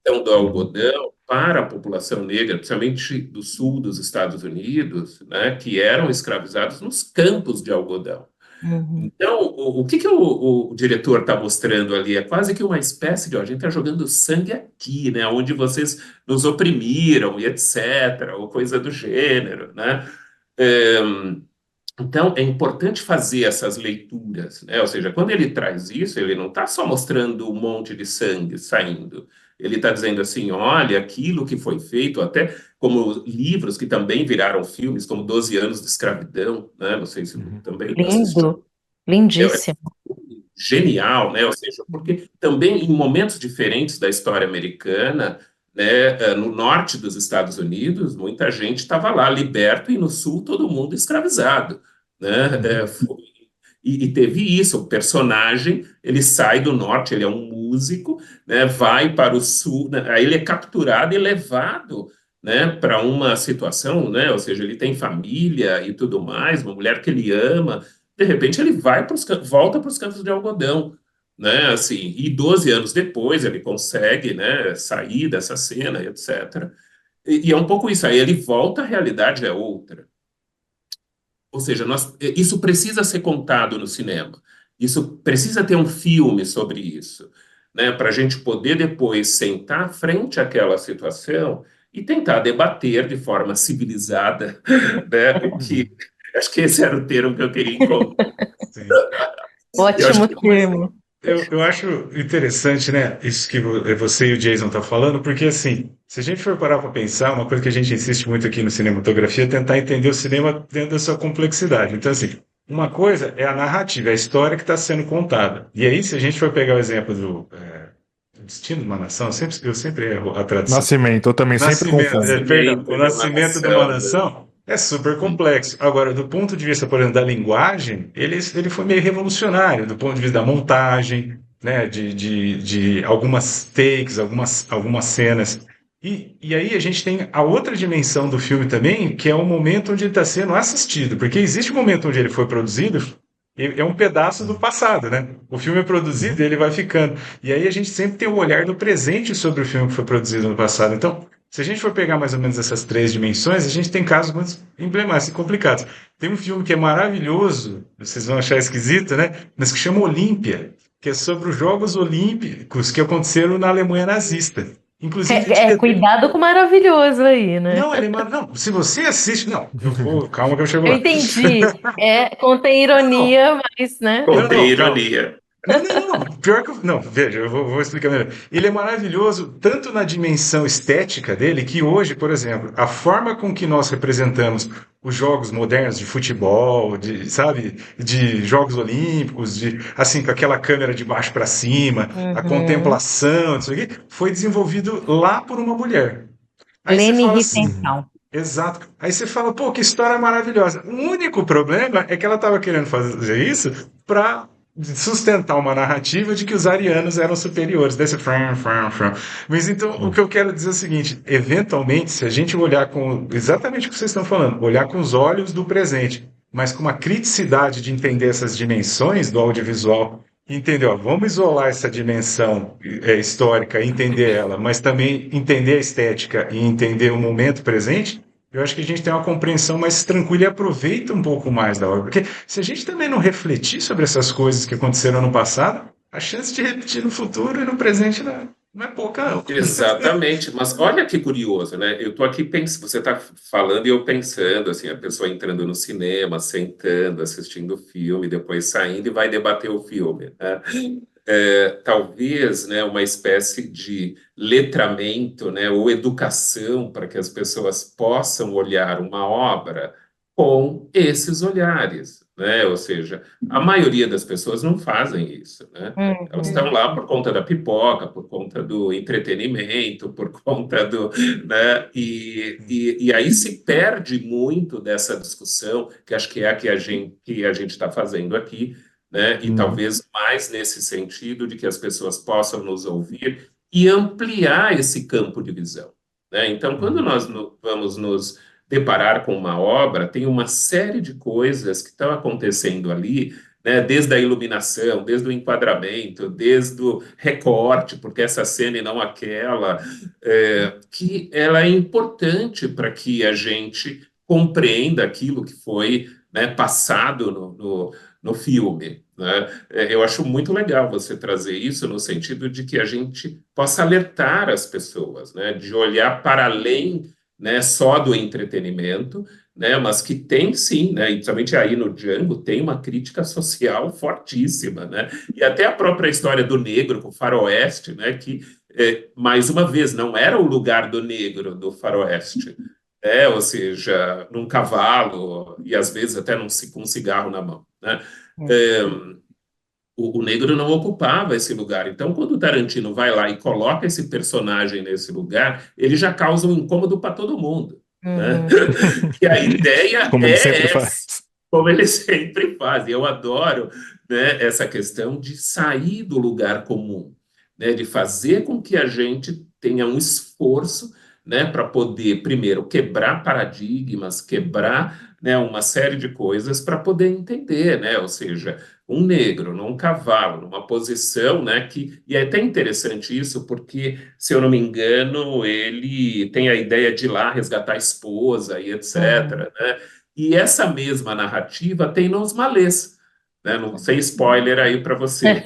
Então, do Uhum. algodão para a população negra, principalmente do sul dos Estados Unidos, né, que eram escravizados nos campos de algodão. Uhum. Então, o que que o diretor está mostrando ali? É quase que uma espécie de, ó, a gente está jogando sangue aqui, né? Onde vocês nos oprimiram e etc., ou coisa do gênero, né? É, então, é importante fazer essas leituras, né? Ou seja, quando ele traz isso, ele não está só mostrando um monte de sangue saindo. Ele está dizendo assim, olha, aquilo que foi feito, até como livros que também viraram filmes, como 12 anos de escravidão, né? Não sei se Uhum. também assistiu. Lindo, lindíssimo. Genial, né? Ou seja, porque também em momentos diferentes da história americana, né, no norte dos Estados Unidos, muita gente estava lá liberto e no sul todo mundo escravizado, né? Uhum. E teve isso, o personagem, ele sai do norte, ele é um músico, né, vai para o sul, né, aí ele é capturado e levado, né, para uma situação, né, ou seja, ele tem família e tudo mais, uma mulher que ele ama, de repente ele volta para os campos de algodão, né, assim, e 12 anos depois ele consegue, né, sair dessa cena, etc. E é um pouco isso, aí ele volta, a realidade é outra. Ou seja, isso precisa ser contado no cinema. Isso precisa ter um filme sobre isso, né? Para a gente poder depois sentar frente àquela situação e tentar debater de forma civilizada, né? O Uhum. que acho que esse era o termo que eu queria encontrar. Sim. Eu acho Ótimo que termo. eu acho interessante, né, isso que você e o Jason estão falando, porque assim, se a gente for parar para pensar, uma coisa que a gente insiste muito aqui no Cinematografia é tentar entender o cinema dentro da sua complexidade. Então, assim, uma coisa é a narrativa, é a história que está sendo contada. E aí, se a gente for pegar o exemplo do Destino de uma Nação, eu sempre erro a tradução. Nascimento, eu também sempre Nascimento, confundo. perdão, Nascimento o de uma nascimento de uma nação, né? nação é super complexo. Agora, do ponto de vista, por exemplo, da linguagem, ele foi meio revolucionário, do ponto de vista da montagem, né, de algumas takes, algumas cenas. E aí a gente tem a outra dimensão do filme também, que é o momento onde ele está sendo assistido, porque existe um momento onde ele foi produzido, é um pedaço do passado, né? O filme é produzido e ele vai ficando. E aí a gente sempre tem o olhar do presente sobre o filme que foi produzido no passado. Então, se a gente for pegar mais ou menos essas três dimensões, a gente tem casos muito emblemáticos e complicados. Tem um filme que é maravilhoso, vocês vão achar esquisito, né? Mas que chama Olímpia, que é sobre os Jogos Olímpicos que aconteceram na Alemanha nazista. Inclusive, o diretor. Cuidado com o maravilhoso aí, né? Não, ele é não, se você assiste. Não, eu vou. Calma que eu chego Eu lá. entendi. Contém Não, ironia, mas, né? não, Contém não, calma. ironia. Não. Pior que. Não, veja, eu vou explicar melhor. Ele é maravilhoso tanto na dimensão estética dele, que hoje, por exemplo, a forma com que nós representamos os jogos modernos de futebol, sabe, de jogos olímpicos, assim, com aquela câmera de baixo para cima, a Uhum. contemplação, isso aqui, foi desenvolvido lá por uma mulher. Aí você Leni fala assim. Uhum. Riefenstahl. Exato. Aí você fala, pô, que história maravilhosa. O único problema é que ela estava querendo fazer isso para sustentar uma narrativa de que os arianos eram superiores. Desse fram, fram, fram. Mas então, o que eu quero dizer é o seguinte: eventualmente, se a gente olhar com exatamente o que vocês estão falando, olhar com os olhos do presente, mas com uma criticidade de entender essas dimensões do audiovisual, entendeu? Vamos isolar essa dimensão histórica, entender ela, mas também entender a estética e entender o momento presente. Eu acho que a gente tem uma compreensão mais tranquila e aproveita um pouco mais da obra. Porque se a gente também não refletir sobre essas coisas que aconteceram no passado, a chance de repetir no futuro e no presente não é pouca, não. Exatamente, mas olha que curioso, né? Eu tô aqui pensando, você está falando e eu pensando, assim, a pessoa entrando no cinema, sentando, assistindo o filme, depois saindo e vai debater o filme, né? Talvez, né, uma espécie de letramento, né, ou educação para que as pessoas possam olhar uma obra com esses olhares, né? Ou seja, a maioria das pessoas não fazem isso, né? Elas estão Uhum. lá por conta da pipoca, por conta do entretenimento, por conta do, né? E aí se perde muito dessa discussão, que acho que é a que a gente está fazendo aqui, né? E Uhum. talvez mais nesse sentido de que as pessoas possam nos ouvir e ampliar esse campo de visão, né? Então, quando Uhum. nós vamos nos deparar com uma obra, tem uma série de coisas que estão acontecendo ali, né? Desde a iluminação, desde o enquadramento, desde o recorte, porque essa cena e não aquela, que ela é importante para que a gente compreenda aquilo que foi, né, passado no filme, né? Eu acho muito legal você trazer isso no sentido de que a gente possa alertar as pessoas, né, de olhar para além, né, só do entretenimento, né, mas que tem sim, né, e principalmente aí no Django tem uma crítica social fortíssima, né, e até a própria história do negro com o faroeste, né, que mais uma vez não era o lugar do negro do faroeste, ou seja, num cavalo e às vezes até com um cigarro na mão, né? É, o negro não ocupava esse lugar. Então, quando o Tarantino vai lá e coloca esse personagem nesse lugar, ele já causa um incômodo para todo mundo, né? Uhum. Que a ideia Como ele sempre é faz. essa, como ele sempre faz. E eu adoro, né, essa questão de sair do lugar comum, né, de fazer com que a gente tenha um esforço, né, para poder, primeiro, quebrar paradigmas, quebrar, né, uma série de coisas para poder entender, né? Ou seja, um negro num cavalo, numa posição, né, que e é até interessante isso, porque, se eu não me engano, ele tem a ideia de ir lá resgatar a esposa e Uhum. etc, né? E essa mesma narrativa tem nos Malês, né? Não sei spoiler aí para você,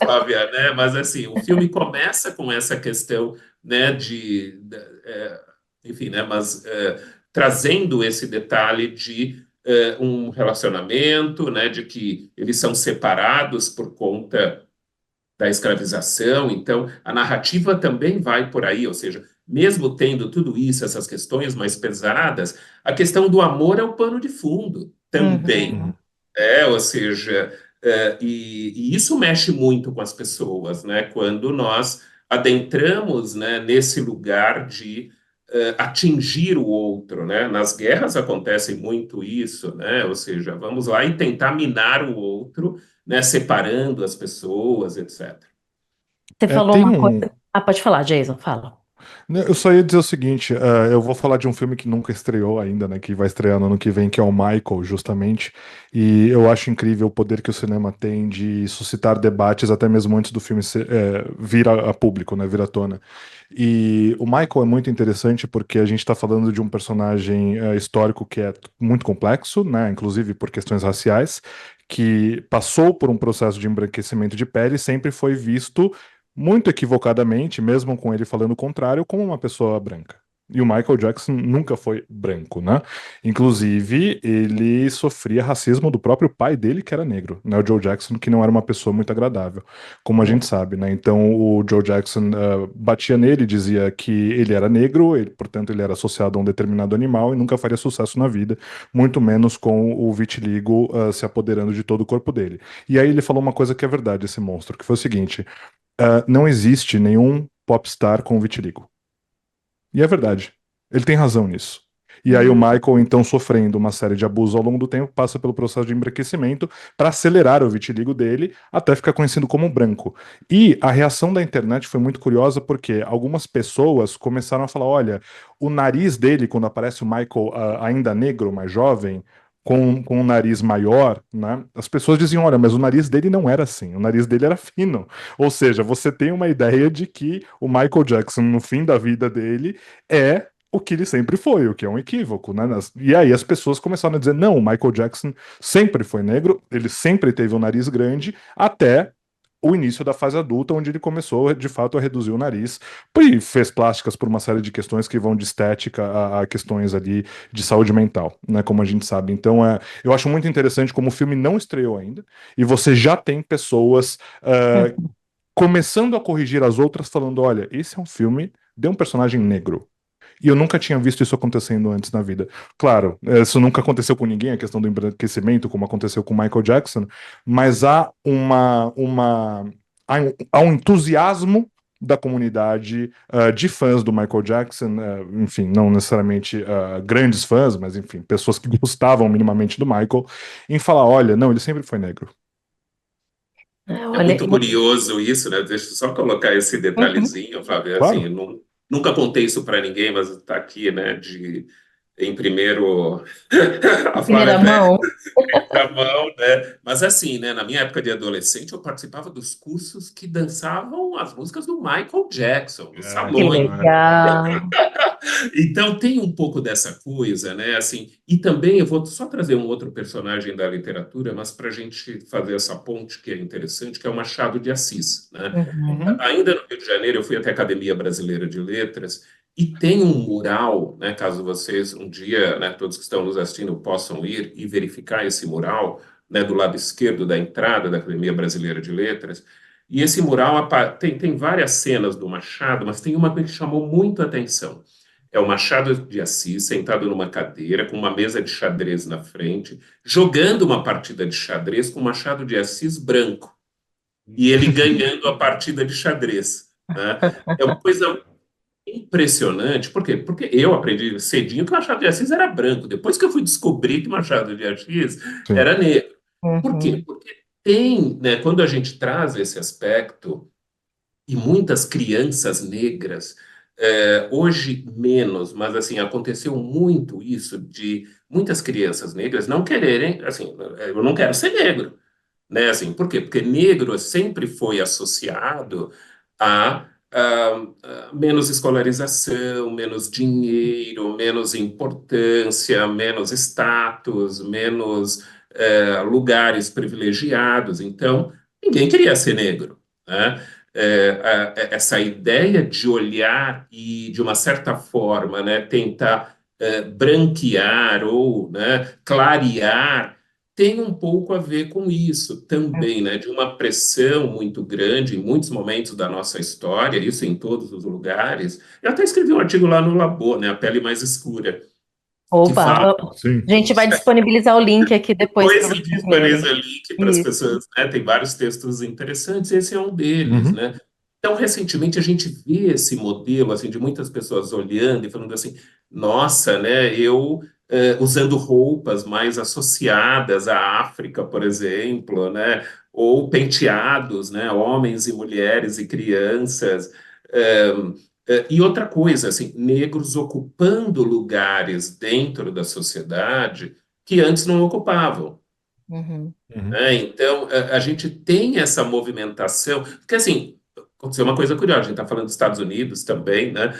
Flávia, né? Mas assim, o filme começa com essa questão, né, enfim, né, mas trazendo esse detalhe de um relacionamento, né, de que eles são separados por conta da escravização. Então, a narrativa também vai por aí, ou seja, mesmo tendo tudo isso, essas questões mais pesadas, a questão do amor é o pano de fundo também. Uhum. Ou seja, e isso mexe muito com as pessoas, né? Quando nós adentramos, né, nesse lugar de atingir o outro, né? Nas guerras acontece muito isso, né? Ou seja, vamos lá e tentar minar o outro, né? Separando as pessoas, etc. Você falou Tem uma um. coisa. Ah, pode falar, Jason, fala. Né, eu só ia dizer o seguinte, eu vou falar de um filme que nunca estreou ainda, né, que vai estrear no ano que vem, que é o Michael, justamente, e eu acho incrível o poder que o cinema tem de suscitar debates até mesmo antes do filme vir a público, né, vir à tona. E o Michael é muito interessante porque a gente está falando de um personagem histórico que é muito complexo, né, inclusive por questões raciais, que passou por um processo de embranquecimento de pele e sempre foi visto muito equivocadamente, mesmo com ele falando o contrário, como uma pessoa branca. E o Michael Jackson nunca foi branco, né? Inclusive, ele sofria racismo do próprio pai dele, que era negro, né? O Joe Jackson, que não era uma pessoa muito agradável, como a gente sabe, né? Então, o Joe Jackson batia nele, dizia que ele era negro, portanto, ele era associado a um determinado animal e nunca faria sucesso na vida, muito menos com o vitiligo se apoderando de todo o corpo dele. E aí ele falou uma coisa que é verdade, esse monstro, que foi o seguinte: não existe nenhum popstar com vitiligo. E é verdade. Ele tem razão nisso. E aí o Uhum. Michael, então, sofrendo uma série de abusos ao longo do tempo, passa pelo processo de embranquecimento para acelerar o vitiligo dele até ficar conhecido como branco. E a reação da internet foi muito curiosa porque algumas pessoas começaram a falar: olha, o nariz dele, quando aparece o Michael ainda negro, mais jovem, com um nariz maior, né? As pessoas diziam: olha, mas o nariz dele não era assim, o nariz dele era fino. Ou seja, você tem uma ideia de que o Michael Jackson, no fim da vida dele, é o que ele sempre foi, o que é um equívoco, né? E aí as pessoas começaram a dizer: não, o Michael Jackson sempre foi negro, ele sempre teve um nariz grande, até o início da fase adulta, onde ele começou de fato a reduzir o nariz, e fez plásticas por uma série de questões que vão de estética a questões ali de saúde mental, né? Como a gente sabe. Então, eu acho muito interessante como o filme não estreou ainda, e você já tem pessoas começando a corrigir as outras, falando: olha, esse é um filme de um personagem negro. E eu nunca tinha visto isso acontecendo antes na vida. Claro, isso nunca aconteceu com ninguém, a questão do embranquecimento, como aconteceu com Michael Jackson, mas há um entusiasmo da comunidade de fãs do Michael Jackson, enfim, não necessariamente grandes fãs, mas enfim, pessoas que gostavam minimamente do Michael, em falar: olha, não, ele sempre foi negro. É Olha, muito curioso isso, né? Deixa eu só colocar esse uhum. detalhezinho, Fábio. Assim, Claro. eu nunca contei isso para ninguém, mas está aqui, né? Em primeiro, a Em Flávia primeira mão. na mão, né? Mas assim, né? Na minha época de adolescente, eu participava dos cursos que dançavam as músicas do Michael Jackson, nos Ah, que Que salões. demais. legal. Então tem um pouco dessa coisa, né? Assim, e também eu vou só trazer um outro personagem da literatura, mas para a gente fazer essa ponte que é interessante, que é o Machado de Assis, né? Uhum. Ainda no Rio de Janeiro, eu fui até a Academia Brasileira de Letras e tem um mural, né? Caso vocês um dia, né, todos que estão nos assistindo possam ir e verificar esse mural, né, do lado esquerdo da entrada da Academia Brasileira de Letras. E esse mural tem várias cenas do Machado, mas tem uma que chamou muito a atenção. É o Machado de Assis sentado numa cadeira, com uma mesa de xadrez na frente, jogando uma partida de xadrez com o Machado de Assis branco e ele ganhando a partida de xadrez, né? É uma coisa impressionante. Por quê? Porque eu aprendi cedinho que o Machado de Assis era branco. Depois que eu fui descobrir que Machado de Assis Sim. era negro. Por quê? Uhum. Porque tem, né, quando a gente traz esse aspecto, e muitas crianças negras, hoje menos, mas assim, aconteceu muito isso de muitas crianças negras não quererem, assim, eu não quero ser negro, né? Assim, por quê? Porque negro sempre foi associado a menos escolarização, menos dinheiro, menos importância, menos status, menos lugares privilegiados. Então, ninguém queria ser negro, né? Essa ideia de olhar e, de uma certa forma, né, tentar branquear ou, né, clarear tem um pouco a ver com isso também, né? De uma pressão muito grande em muitos momentos da nossa história, isso em todos os lugares. Eu até escrevi um artigo lá no Labor, né? A Pele Mais Escura, que Oba, fala. Sim. a gente vai disponibilizar o link aqui depois para Depois eu vocês disponibilizo lerem. o link para as Isso. pessoas, né? Tem vários textos interessantes, esse é um deles, Uhum. né? Então, recentemente, a gente vê esse modelo, assim, de muitas pessoas olhando e falando assim, nossa, né, eu usando roupas mais associadas à África, por exemplo, né, ou penteados, né, homens e mulheres e crianças, eh, e outra coisa, assim, negros ocupando lugares dentro da sociedade que antes não ocupavam. Uhum. Uhum. Né? Então, a gente tem essa movimentação, porque assim, aconteceu uma coisa curiosa, a gente está falando dos Estados Unidos também, né?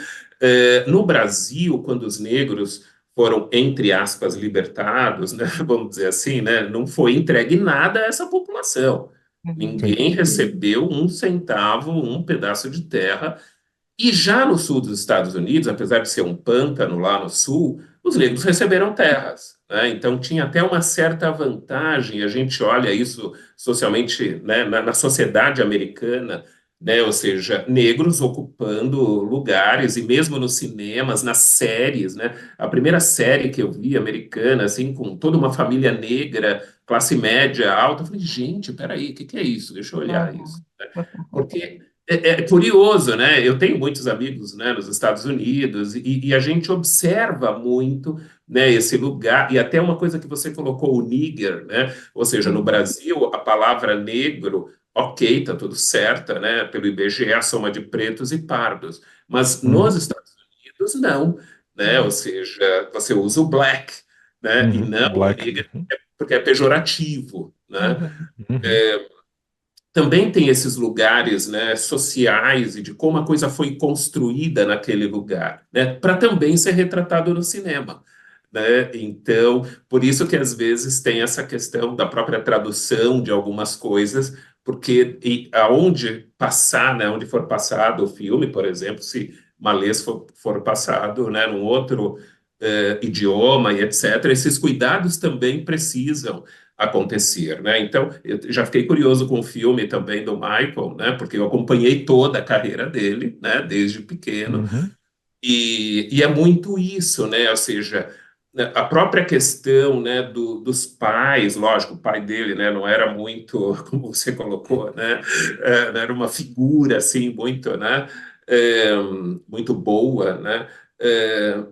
No Brasil, quando os negros foram, entre aspas, libertados, né? Vamos dizer assim, né? Não foi entregue nada a essa população. Uhum. Sim. Ninguém recebeu um centavo, um pedaço de terra e já no sul dos Estados Unidos, apesar de ser um pântano lá no sul, os negros receberam terras, né? Então tinha até uma certa vantagem. A gente olha isso socialmente, né, na sociedade americana, né? Ou seja, negros ocupando lugares e mesmo nos cinemas, nas séries, né? A primeira série que eu vi americana, assim, com toda uma família negra, classe média alta, eu falei, gente, peraí, o que que é isso? Deixa eu olhar isso. Uhum. Porque é curioso, né? Eu tenho muitos amigos, né, nos Estados Unidos e a gente observa muito, né, esse lugar e até uma coisa que você colocou, o nigger, né? Ou seja, no Uhum. Brasil a palavra negro, ok, tá tudo certa, né? Pelo IBGE a soma de pretos e pardos, mas nos Uhum. Estados Unidos não, né? Ou Uhum. seja, você usa o black, né? E Uhum. não o Black. nigger, porque é pejorativo, né? Uhum. Uhum. Também tem esses lugares, né, sociais e de como a coisa foi construída naquele lugar, né, para também ser retratado no cinema, né? Então, por isso que às vezes tem essa questão da própria tradução de algumas coisas, porque aonde passar, né, onde for passado o filme, por exemplo, se Malês for passado, né, num outro idioma e etc., esses cuidados também precisam acontecer, né? Então, eu já fiquei curioso com o filme também do Michael, né? Porque eu acompanhei toda a carreira dele, né? Desde pequeno, Uhum. e é muito isso, né? Ou seja, né, a própria questão, né, dos pais, lógico, o pai dele, né, não era muito, como você colocou, né, não era uma figura assim muito, né, é, muito boa, né,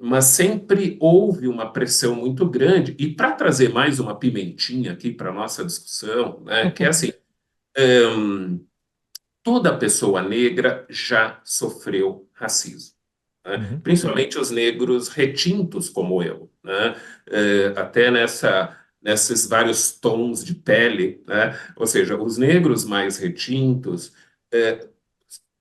mas sempre houve uma pressão muito grande. E para trazer mais uma pimentinha aqui para a nossa discussão, né, que é assim, toda pessoa negra já sofreu racismo, né? Uhum. Principalmente os negros retintos como eu, né? Até nesses vários tons de pele, né? Ou seja, os negros mais retintos,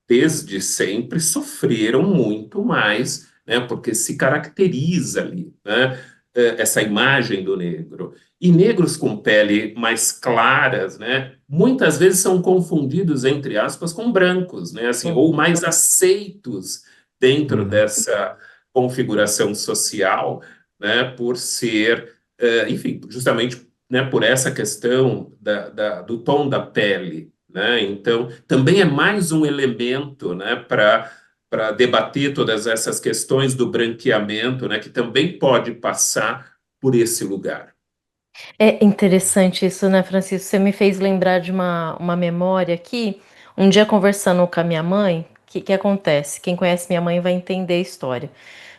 desde sempre, sofreram muito mais, né? Porque se caracteriza ali, né? Essa imagem do negro. E negros com pele mais claras, né? Muitas vezes são confundidos, entre aspas, com brancos, né? Assim, ou Uhum. mais aceitos dentro Uhum. dessa configuração social, né? Por ser, enfim, justamente, né? Por essa questão do tom da pele, né? Então, também é mais um elemento, né? Para debater todas essas questões do branqueamento, né, que também pode passar por esse lugar. É interessante isso, né, Francisco? Você me fez lembrar de uma memória aqui. Um dia conversando com a minha mãe, o que acontece? Quem conhece minha mãe vai entender a história.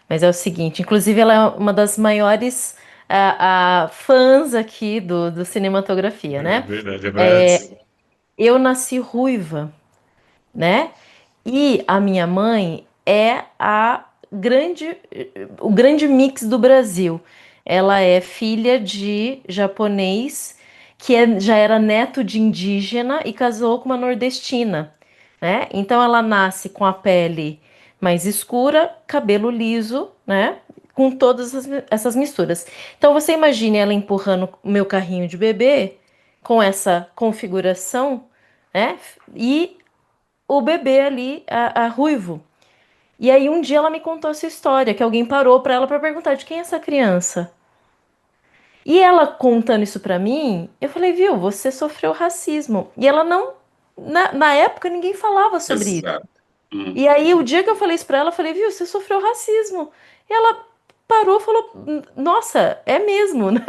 Mas é o seguinte, inclusive ela é uma das maiores fãs aqui do cinematografia, É né? verdade, abraço. É, eu nasci ruiva, né? E a minha mãe é o grande mix do Brasil. Ela é filha de japonês já era neto de indígena e casou com uma nordestina, né? Então ela nasce com a pele mais escura, cabelo liso, né? Com todas essas misturas. Então você imagine ela empurrando o meu carrinho de bebê com essa configuração, né? E o bebê ali, a ruivo. E aí um dia ela me contou essa história, que alguém parou para ela para perguntar de quem é essa criança. E ela contando isso pra mim, eu falei, viu, você sofreu racismo. E ela não, na época ninguém falava sobre isso. Exato. E aí, o dia que eu falei isso pra ela, eu falei, viu, você sofreu racismo. E ela parou e falou, nossa, é mesmo, né?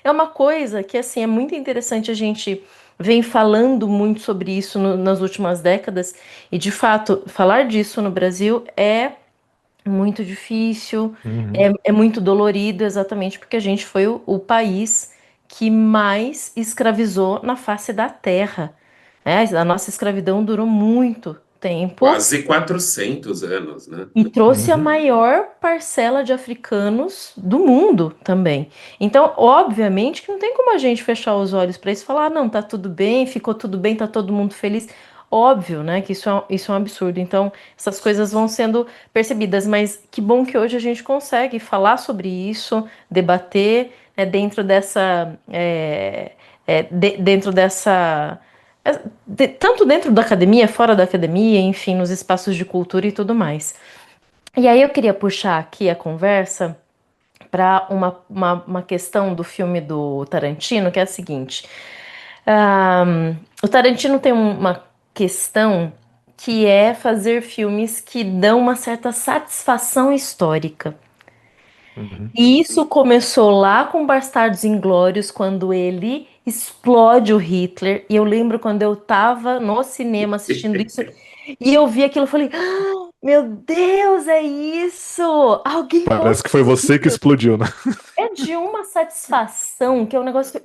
É uma coisa que, assim, é muito interessante a gente vem falando muito sobre isso nas últimas décadas. E, de fato, falar disso no Brasil é muito difícil, Uhum. é muito dolorido, exatamente porque a gente foi o país que mais escravizou na face da terra. Né? A nossa escravidão durou muito tempo Quase 400 anos, né? e trouxe a Uhum. maior parcela de africanos do mundo também. Então, obviamente que não tem como a gente fechar os olhos para isso e falar, ah, não, tá tudo bem, ficou tudo bem, tá todo mundo feliz. Óbvio, né, que isso é um absurdo. Então, essas coisas vão sendo percebidas, mas que bom que hoje a gente consegue falar sobre isso, debater, né, dentro dessa tanto dentro da academia, fora da academia, enfim, nos espaços de cultura e tudo mais. E aí eu queria puxar aqui a conversa para uma questão do filme do Tarantino, que é a seguinte. O Tarantino tem uma questão que é fazer filmes que dão uma certa satisfação histórica. Uhum. E isso começou lá com Bastardos Inglórios, quando ele explode o Hitler. E eu lembro quando eu tava no cinema assistindo isso, e eu vi aquilo, eu falei, "Ah, meu Deus, é isso! Alguém Parece que foi você que conseguiu!" explodiu, né? É de uma satisfação que é um negócio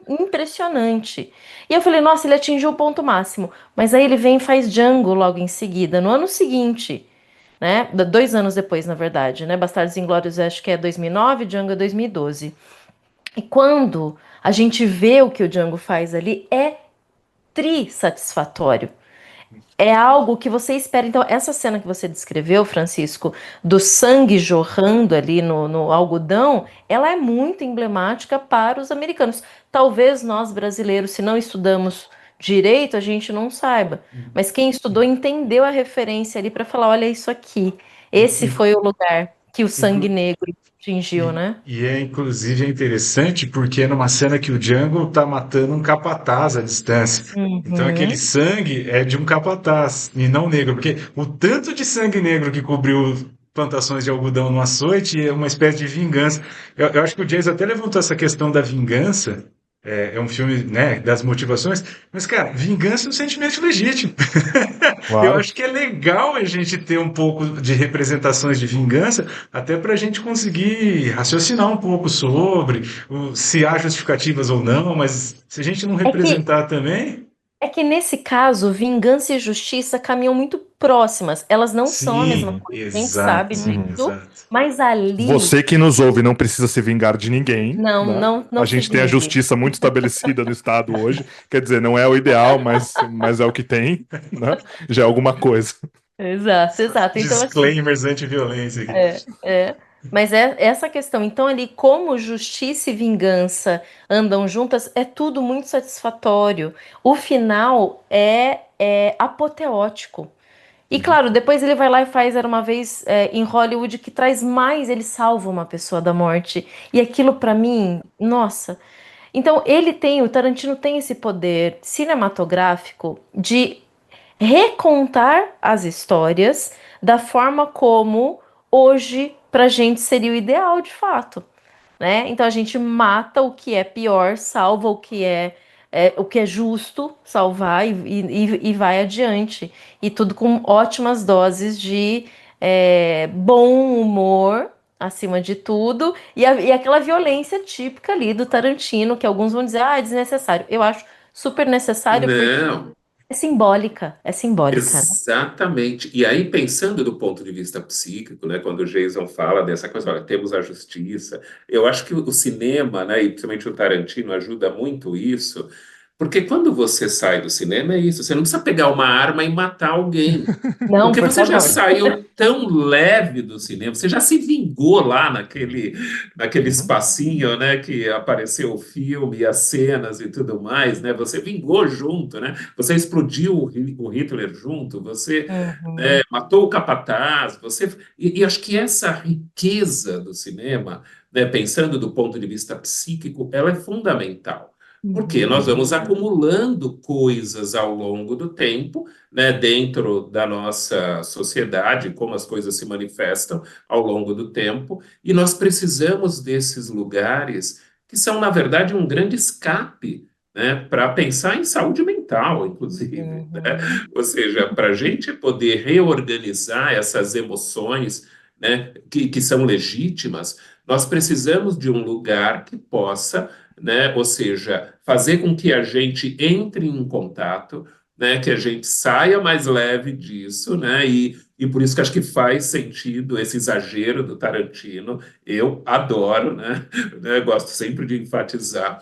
impressionante. E eu falei, nossa, ele atingiu o ponto máximo. Mas aí ele vem e faz Django logo em seguida, no ano seguinte, né? 2 anos depois, na verdade, né? Bastardos Inglórios acho que é 2009, Django é 2012. E quando a gente vê o que o Django faz ali, é tri-satisfatório. É algo que você espera. Então, essa cena que você descreveu, Francisco, do sangue jorrando ali no algodão, ela é muito emblemática para os americanos. Talvez nós brasileiros, se não estudamos direito, a gente não saiba. Mas quem estudou entendeu a referência ali para falar: olha isso aqui. Esse E, foi o lugar que o sangue inclu- negro atingiu, né? inclusive é interessante porque é numa cena que o Django tá matando um capataz à distância. Então aquele Uhum. sangue é de um capataz e não negro, porque o tanto de sangue negro que cobriu plantações de algodão no açoite é uma espécie de vingança. Eu acho que o James até levantou essa questão da vingança. É um filme, né, das motivações, mas, cara, vingança é um sentimento legítimo. Eu Claro. acho que é legal a gente ter um pouco de representações de vingança, até para a gente conseguir raciocinar um pouco sobre se há justificativas ou não, mas se a gente não É que representar também, É que nesse caso, vingança e justiça caminham muito próximas. Elas não são a mesma sim, coisa, a gente sabe exato, Uhum. disso, exato. mas ali Você que nos ouve não precisa se vingar de ninguém, não, né? não, A não se gente tem a vingue. justiça muito estabelecida no Estado hoje. Quer dizer, não é o ideal, mas é o que tem, né? Já é alguma coisa. Exato, exato. Então, assim, Disclaimers anti-violência aqui. é. Mas é essa questão. Então, ali, como justiça e vingança andam juntas, é tudo muito satisfatório. O final é apoteótico. E Uhum. claro, depois ele vai lá e faz Era uma vez em Hollywood que traz mais, ele salva uma pessoa da morte. E aquilo pra mim, nossa. Então o Tarantino tem esse poder cinematográfico de recontar as histórias da forma como hoje pra gente seria o ideal de fato, né? Então a gente mata o que é pior, salva o que é justo salvar e vai adiante. E tudo com ótimas doses de bom humor, acima de tudo, e aquela violência típica ali do Tarantino, que alguns vão dizer, ah, é desnecessário. Eu acho super necessário porque Não, é simbólica, né? exatamente. E aí, pensando do ponto de vista psíquico, né, quando o Jason fala dessa coisa, olha, temos a justiça, eu acho que o cinema, né, e principalmente o Tarantino, ajuda muito isso, porque quando você sai do cinema, é isso, você não precisa pegar uma arma e matar alguém. Não, Porque por você já favor. saiu tão leve do cinema, você já se vingou lá naquele Uhum. espacinho, né, que apareceu o filme e as cenas e tudo mais, né? Você vingou junto, né? Você explodiu o Hitler junto, você, Uhum. matou o capataz, e acho que essa riqueza do cinema né, pensando do ponto de vista psíquico, ela é fundamental. Porque nós Uhum. vamos acumulando coisas ao longo do tempo, né, dentro da nossa sociedade, como as coisas se manifestam ao longo do tempo, e nós precisamos desses lugares que são, na verdade, um grande escape, né, para pensar em saúde mental, inclusive, né? Uhum. Ou seja, para a gente poder reorganizar essas emoções, né, que são legítimas, nós precisamos de um lugar que possa, né, ou seja, fazer com que a gente entre em contato, né, que a gente saia mais leve disso, né, e por isso que acho que faz sentido esse exagero do Tarantino. Eu adoro, né, gosto sempre de enfatizar,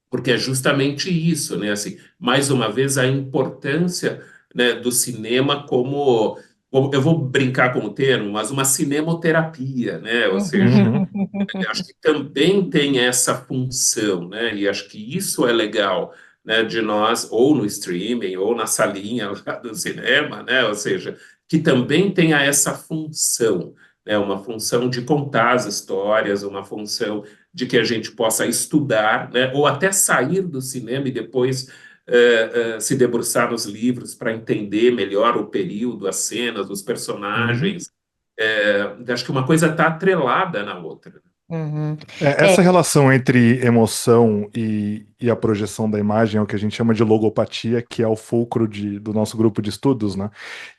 porque é justamente isso, né? Assim, mais uma vez, a importância, né, do cinema eu vou brincar com o termo, mas uma cinemoterapia, né? Ou seja, Uhum. Uhum. eu acho que também tem essa função, né? E acho que isso é legal, né? De nós, ou no streaming, ou na salinha lá do cinema, né? Ou seja, que também tenha essa função, né? Uma função de contar as histórias, uma função de que a gente possa estudar, né? Ou até sair do cinema e depois se debruçar nos livros para entender melhor o período, as cenas, os Uhum. personagens. Acho que uma coisa está atrelada na outra. Uhum. É, Essa relação entre emoção e a projeção da imagem é o que a gente chama de logopatia, que é o fulcro do nosso grupo de estudos, né?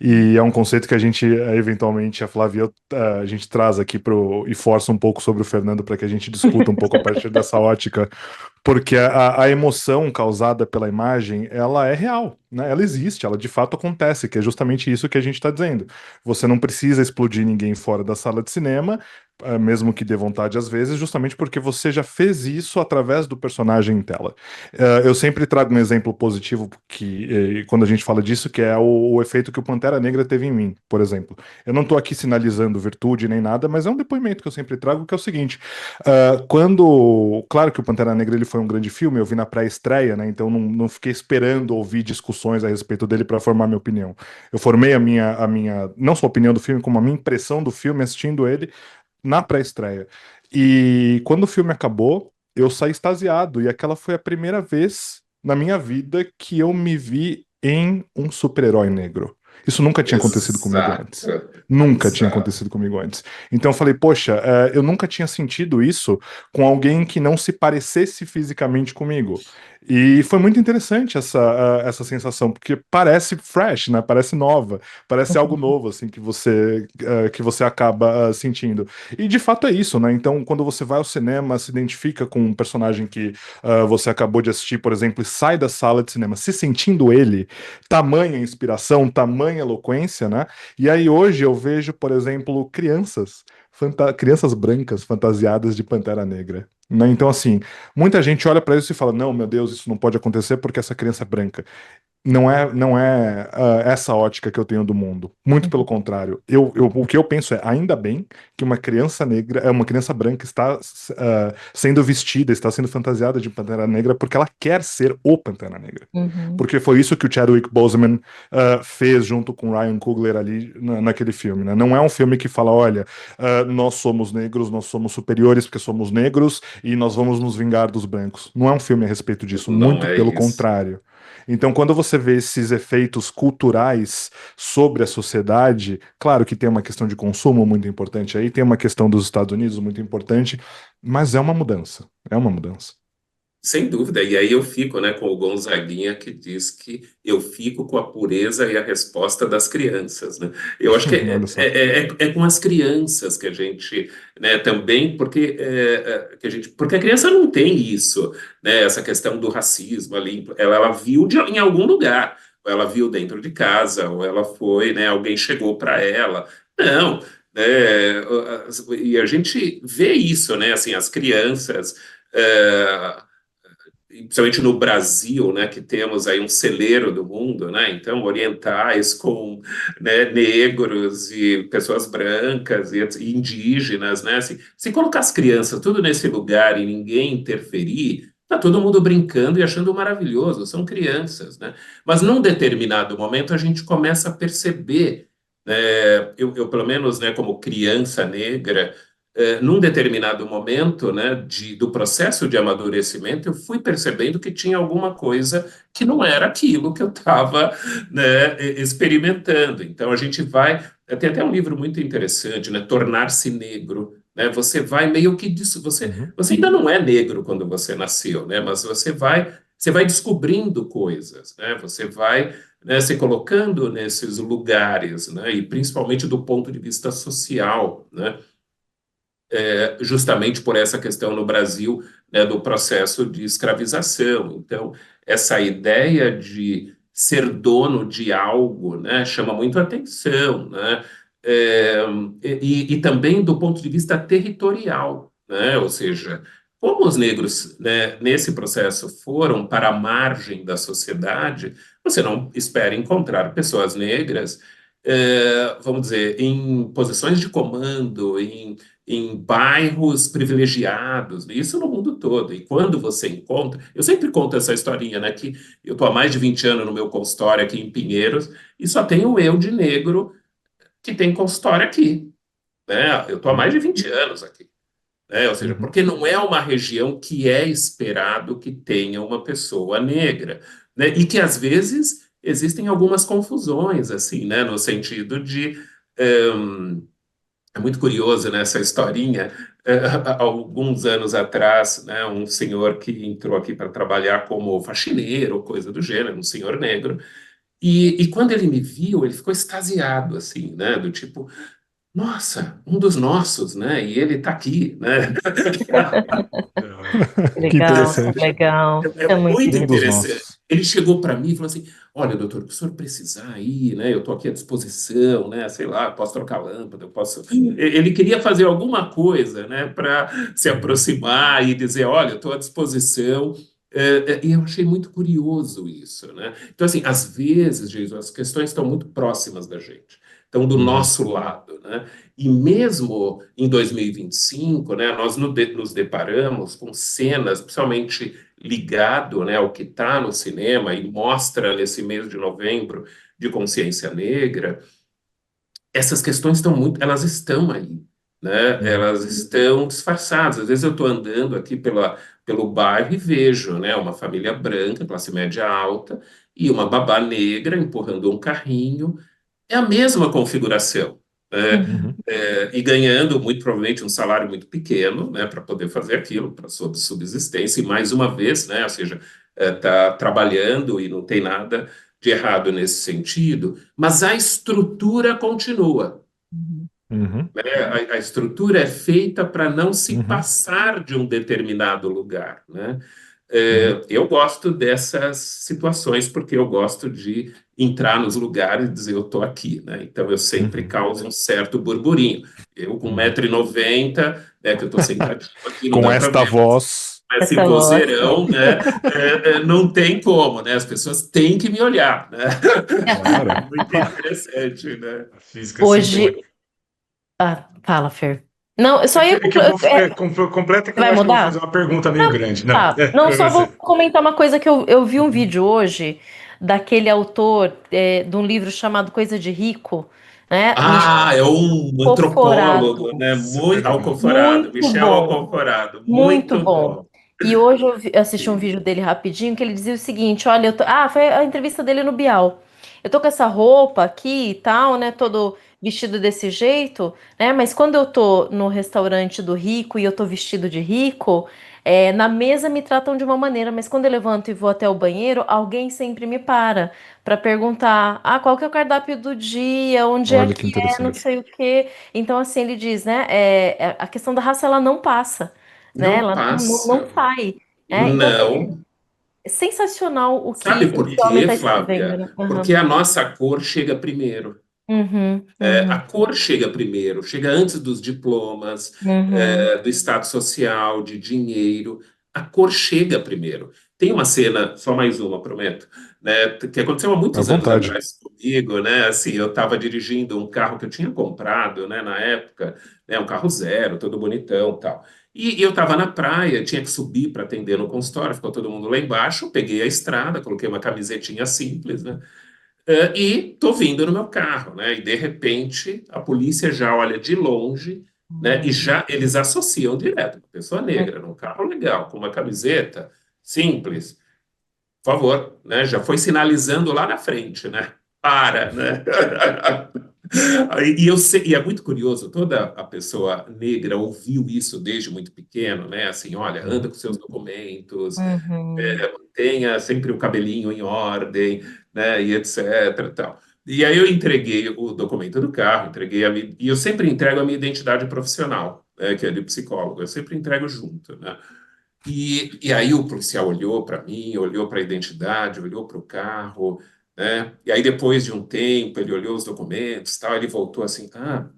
E é um conceito que a gente, eventualmente, a Flávia, e eu, a gente traz aqui e força um pouco sobre o Fernando para que a gente discuta um pouco a partir dessa ótica, porque a emoção causada pela imagem, ela é real, né? Ela existe, ela de fato acontece, que é justamente isso que a gente está dizendo. Você não precisa explodir ninguém fora da sala de cinema, mesmo que dê vontade às vezes, justamente porque você já fez isso através do personagem em tela. Eu sempre trago um exemplo positivo quando a gente fala disso, que é o efeito que o Pantera Negra teve em mim, por exemplo. Eu não estou aqui sinalizando virtude nem nada, mas é um depoimento que eu sempre trago, que é o seguinte: claro que o Pantera Negra ele foi um grande filme, eu vi na pré-estreia, né? Então não fiquei esperando ouvir discussões a respeito dele para formar minha opinião. Eu formei não só a opinião do filme, como a minha impressão do filme assistindo ele na pré-estreia. E quando o filme acabou, eu saí extasiado. E aquela foi a primeira vez na minha vida que eu me vi em um super-herói negro. Isso nunca tinha acontecido comigo antes. Exato, Nunca tinha exato. acontecido comigo antes. Então eu falei, poxa, eu nunca tinha sentido isso com alguém que não se parecesse fisicamente comigo. E foi muito interessante essa sensação, porque parece fresh, né? Parece nova, parece algo novo, assim, que você acaba sentindo. E de fato é isso, né? Então, quando você vai ao cinema, se identifica com um personagem que você acabou de assistir, por exemplo, e sai da sala de cinema se sentindo ele, tamanha inspiração, tamanha eloquência, né? E aí hoje eu vejo, por exemplo, crianças brancas fantasiadas de Pantera Negra. Né? Então, assim, muita gente olha para isso e fala: não, meu Deus, isso não pode acontecer porque essa criança é branca. Não é essa ótica que eu tenho do mundo. Muito pelo contrário. O que eu penso é, ainda bem que uma criança negra, uma criança branca está sendo vestida, está sendo fantasiada de Pantera Negra porque ela quer ser o Pantera Negra. uhum. Porque foi isso que o Chadwick Boseman fez junto com Ryan Coogler ali naquele filme, né? Não é um filme que fala, olha, nós somos negros, nós somos superiores porque somos negros e nós vamos nos vingar dos brancos. Não é um filme a respeito disso, Não muito é pelo isso. contrário. Então, quando você vê esses efeitos culturais sobre a sociedade, claro que tem uma questão de consumo muito importante aí, tem uma questão dos Estados Unidos muito importante, mas é uma mudança. É uma mudança. Sem dúvida, e aí eu fico, né, com o Gonzaguinha que diz que eu fico com a pureza e a resposta das crianças, né? Eu acho que Olha só. é com as crianças que a gente, né, também, porque a criança não tem isso, né, essa questão do racismo ali, ela viu em algum lugar, ou ela viu dentro de casa, ou ela foi, né, alguém chegou para ela, não, né, e a gente vê isso, né, assim, as crianças principalmente no Brasil, né, que temos aí um celeiro do mundo, né, então orientais com, né, negros e pessoas brancas e indígenas, né, assim, se colocar as crianças tudo nesse lugar e ninguém interferir, tá todo mundo brincando e achando maravilhoso, são crianças, né, mas num determinado momento a gente começa a perceber, eu pelo menos, né, como criança negra, num determinado momento, né, do processo de amadurecimento, eu fui percebendo que tinha alguma coisa que não era aquilo que eu estava, né, experimentando. Então a gente vai. Tem até um livro muito interessante, né, Tornar-se Negro. Né, você vai meio que disso. Uhum. Você ainda não é negro quando você nasceu, né, mas você vai descobrindo coisas, né, você vai, né, se colocando nesses lugares, né, e principalmente do ponto de vista social, né, justamente por essa questão no Brasil, né, do processo de escravização. Então, essa ideia de ser dono de algo, né, chama muito a atenção, né? É, e também do ponto de vista territorial, né? Ou seja, como os negros, né, nesse processo foram para a margem da sociedade, você não espera encontrar pessoas negras, vamos dizer, em posições de comando, em bairros privilegiados, isso no mundo todo. E quando você encontra, eu sempre conto essa historinha, né, que eu estou há mais de 20 anos no meu consultório aqui em Pinheiros e só tenho eu de negro que tem consultório aqui, né? Eu estou há mais de 20 anos aqui, né? Ou seja, Uhum. porque não é uma região que é esperado que tenha uma pessoa negra, né? E que às vezes existem algumas confusões, assim, né, no sentido de é muito curioso, né, essa historinha. Há alguns anos atrás, né, um senhor que entrou aqui para trabalhar como faxineiro, coisa do gênero, um senhor negro, e quando ele me viu, ele ficou extasiado, assim, né, do tipo, nossa, um dos nossos, né, e ele está aqui, né? Aham. Que Legal, interessante. legal. É É muito muito Um dos interessante. nossos. Ele chegou para mim e falou assim: Olha, doutor, o que o senhor precisar aí, né? Eu estou aqui à disposição, né? Sei lá, posso trocar lâmpada, eu posso. Ele queria fazer alguma coisa, né, para se Uhum. aproximar e dizer: Olha, eu estou à disposição. E eu achei muito curioso isso, né? Então, assim, às vezes, Jesus, as questões estão muito próximas da gente, estão do Uhum. nosso lado, né? E mesmo em 2025, né, nós nos deparamos com cenas, principalmente ligado, né, ao que está no cinema e mostra nesse mês de novembro de consciência negra, essas questões elas estão aí, né? Uhum. Elas estão disfarçadas. Às vezes eu estou andando aqui pelo bairro e vejo, né, uma família branca, classe média alta, e uma babá negra empurrando um carrinho. É a mesma configuração, né? Uhum. Uhum. E ganhando muito provavelmente um salário muito pequeno, né, para poder fazer aquilo, para sua subsistência, e mais uma vez, né, ou seja, está trabalhando e não tem nada de errado nesse sentido, mas a estrutura continua. Uhum. Né? A estrutura é feita para não se Uhum. passar de um determinado lugar, né? Uhum. Eu gosto dessas situações porque eu gosto de entrar nos lugares e dizer eu estou aqui, né? Então eu sempre Uhum. causo um certo burburinho. Eu com Uhum. 1,90 m, né, que eu estou sentadinho aqui, não Com dá para esta ver, voz. mas esse Essa voz. vozeirão, né, não tem como, né? As pessoas têm que me olhar, né? Claro. Muito interessante, né? A física Hoje. simbólica. Ah, fala, Fer. Não, eu É só que, ia. é que eu vou. Completa que eu Vai acho que eu vou fazer mudar? uma pergunta meio Não, grande. Não, tá. Não, pra só vou você. comentar uma coisa que eu vi um vídeo hoje daquele autor de um livro chamado Coisa de Rico, né? Ah, é um antropólogo, Alcoforado. né? Super Muito legal. Alcoforado, Muito Michel bom. Alcoforado, Muito muito bom. bom. E hoje eu assisti um vídeo dele rapidinho que ele dizia o seguinte: olha, foi a entrevista dele no Bial. Eu tô com essa roupa aqui e tal, né? Todo vestido desse jeito, né? Mas quando eu tô no restaurante do rico e eu tô vestido de rico, na mesa me tratam de uma maneira, mas quando eu levanto e vou até o banheiro, alguém sempre me para perguntar: ah, qual que é o cardápio do dia? Onde é Olha que que é? Não interessante. sei o quê. Então, assim, ele diz, né? A questão da raça ela não passa, né? Não Ela não passa. sai, né? Então, assim, Não. é sensacional o que Sabe por esse homem quê, está escrevendo, Flávia? né? Porque Aham. a nossa cor chega primeiro. Uhum, A uhum, cor chega primeiro, chega antes dos diplomas, uhum, do estado social, de dinheiro. A cor chega primeiro. Tem uma cena, só mais uma, prometo, né, que aconteceu há À muitos anos vontade. atrás comigo, né? Assim, eu estava dirigindo um carro que eu tinha comprado, né, na época, né, um carro zero, todo bonitão, tal. E eu estava na praia, tinha que subir para atender no consultório, ficou todo mundo lá embaixo. Peguei a estrada, coloquei uma camisetinha simples, né? E tô vindo no meu carro, né? E de repente a polícia já olha de longe né? E já eles associam direto, pessoa negra, num carro legal, com uma camiseta simples, por favor, né? Já foi sinalizando lá na frente, né? Para, né? E é muito curioso, toda a pessoa negra ouviu isso desde muito pequeno, né? Assim, olha, anda Uhum. com seus documentos, Uhum. tenha sempre o cabelinho em ordem, né? E etc. e tal. E aí eu entreguei o documento do carro, e eu sempre entrego a minha identidade profissional, né? Que é de psicólogo, eu sempre entrego junto, né? E aí o policial olhou para mim, olhou para a identidade, olhou para o carro, né? E aí depois de um tempo ele olhou os documentos, tal, ele voltou assim, o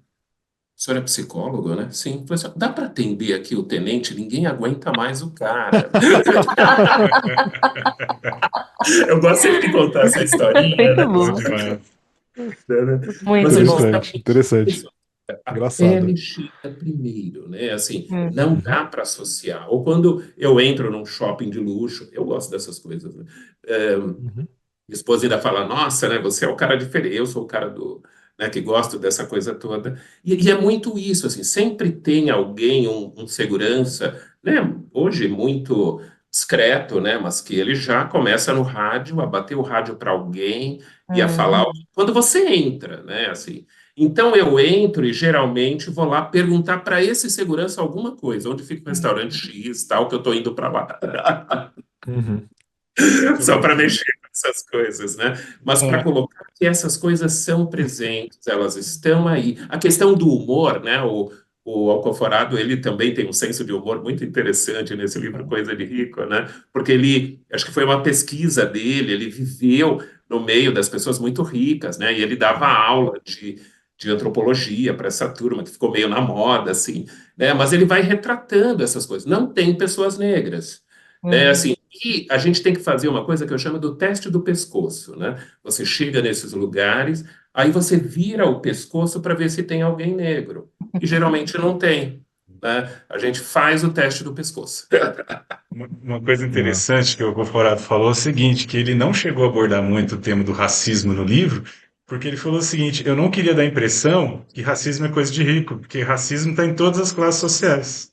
senhor é psicólogo, né? Sim. Eu falei assim, dá para atender aqui o tenente? Ninguém aguenta mais o cara. Eu gosto sempre de contar essa historinha, Muito né? Bom bom, demais. Mas muito é bom. Interessante, justamente interessante. isso. A Engraçado. pele chega primeiro, né? Assim, Hum. não Uhum. dá para associar. Ou quando eu entro num shopping de luxo, eu gosto dessas coisas, né? Uhum. Minha esposa ainda fala, nossa, né, você é o cara diferente, eu sou o cara né, que gosto dessa coisa toda. E é muito isso, assim, sempre tem alguém, um segurança, né, hoje muito discreto, né, mas que ele já começa no rádio, a bater o rádio para alguém e a falar Uhum. quando você entra, né, assim. Então eu entro e geralmente vou lá perguntar para esse segurança alguma coisa, onde fica o restaurante X, tal, que eu estou indo para lá. Uhum. Muito Só bom. para mexer com essas coisas, né? Mas para É, colocar que essas coisas são presentes, elas estão aí. A questão do humor, né? O Alcoforado, ele também tem um senso de humor muito interessante nesse livro Coisa de Rico, né? Porque ele, acho que foi uma pesquisa dele, ele viveu no meio das pessoas muito ricas, né? E ele dava aula de antropologia para essa turma que ficou meio na moda, assim, né? Mas ele vai retratando essas coisas. Não tem pessoas negras, né? Uhum. Assim, e a gente tem que fazer uma coisa que eu chamo do teste do pescoço, né? Você chega nesses lugares, aí você vira o pescoço para ver se tem alguém negro. E geralmente não tem, né? A gente faz o teste do pescoço. uma coisa É. interessante que o Conforado falou é o seguinte, que ele não chegou a abordar muito o tema do racismo no livro, porque ele falou o seguinte, eu não queria dar a impressão que racismo é coisa de rico, porque racismo está em todas as classes sociais.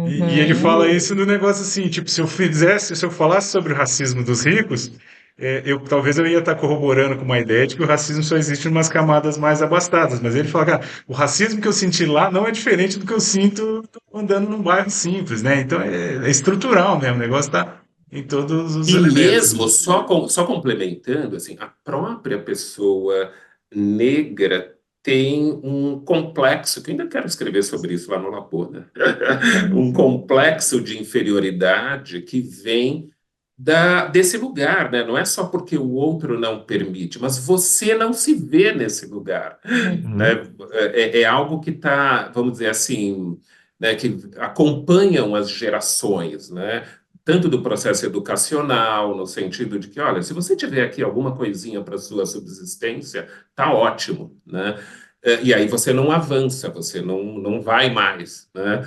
E ele fala Uhum. isso no negócio assim, tipo, se eu falasse sobre o racismo dos ricos, talvez eu ia estar corroborando com uma ideia de que o racismo só existe em umas camadas mais abastadas. Mas ele fala, cara, o racismo que eu senti lá não é diferente do que eu sinto andando num bairro simples, né? Então é estrutural mesmo, o negócio está em todos os E elementos. mesmo, só complementando, assim, a própria pessoa negra tem um complexo, que eu ainda quero escrever sobre isso lá no Labor, né? Um complexo de inferioridade que vem desse lugar, né? Não é só porque o outro não permite, mas você não se vê nesse lugar, Uhum. né? É algo que está, vamos dizer assim, né, que acompanham as gerações, né? Tanto do processo educacional, no sentido de que, olha, se você tiver aqui alguma coisinha para sua subsistência, tá ótimo, né? E aí você não avança, você não vai mais, né?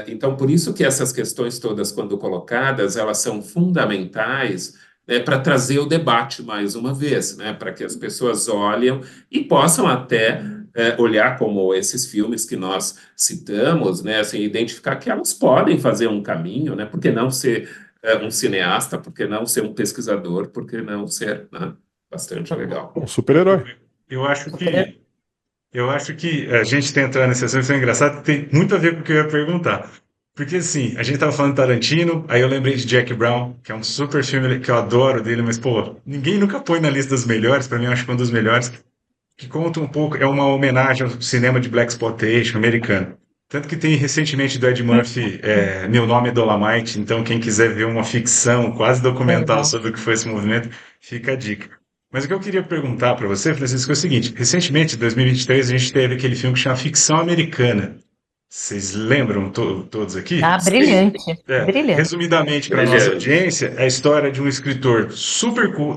Então, por isso que essas questões todas, quando colocadas, elas são fundamentais, né, para trazer o debate mais uma vez, né, para que as pessoas olhem e possam até olhar como esses filmes que nós citamos, né, assim, identificar que elas podem fazer um caminho, né, por que não ser um cineasta, por que não ser um pesquisador, por que não ser, né, bastante legal. Um super-herói. Eu acho Super. que Eu acho que a gente tem entrado nesse assunto, foi engraçado, tem muito a ver com o que eu ia perguntar. Porque, assim, a gente tava falando de Tarantino, aí eu lembrei de Jack Brown, que é um super filme que eu adoro dele, mas, pô, ninguém nunca põe na lista dos melhores, pra mim eu acho que é um dos melhores, que conta um pouco, é uma homenagem ao cinema de Black Exploitation americano. Tanto que tem recentemente do Ed Murphy, Meu Nome é Dolomite, então quem quiser ver uma ficção quase documental Legal. sobre o que foi esse movimento, fica a dica. Mas o que eu queria perguntar para você, Francisco, é o seguinte: recentemente, em 2023, a gente teve aquele filme que chama Ficção Americana. Vocês lembram todos aqui? Ah, brilhante, brilhante. Resumidamente, para nossa Brilhante. audiência, é a história de um escritor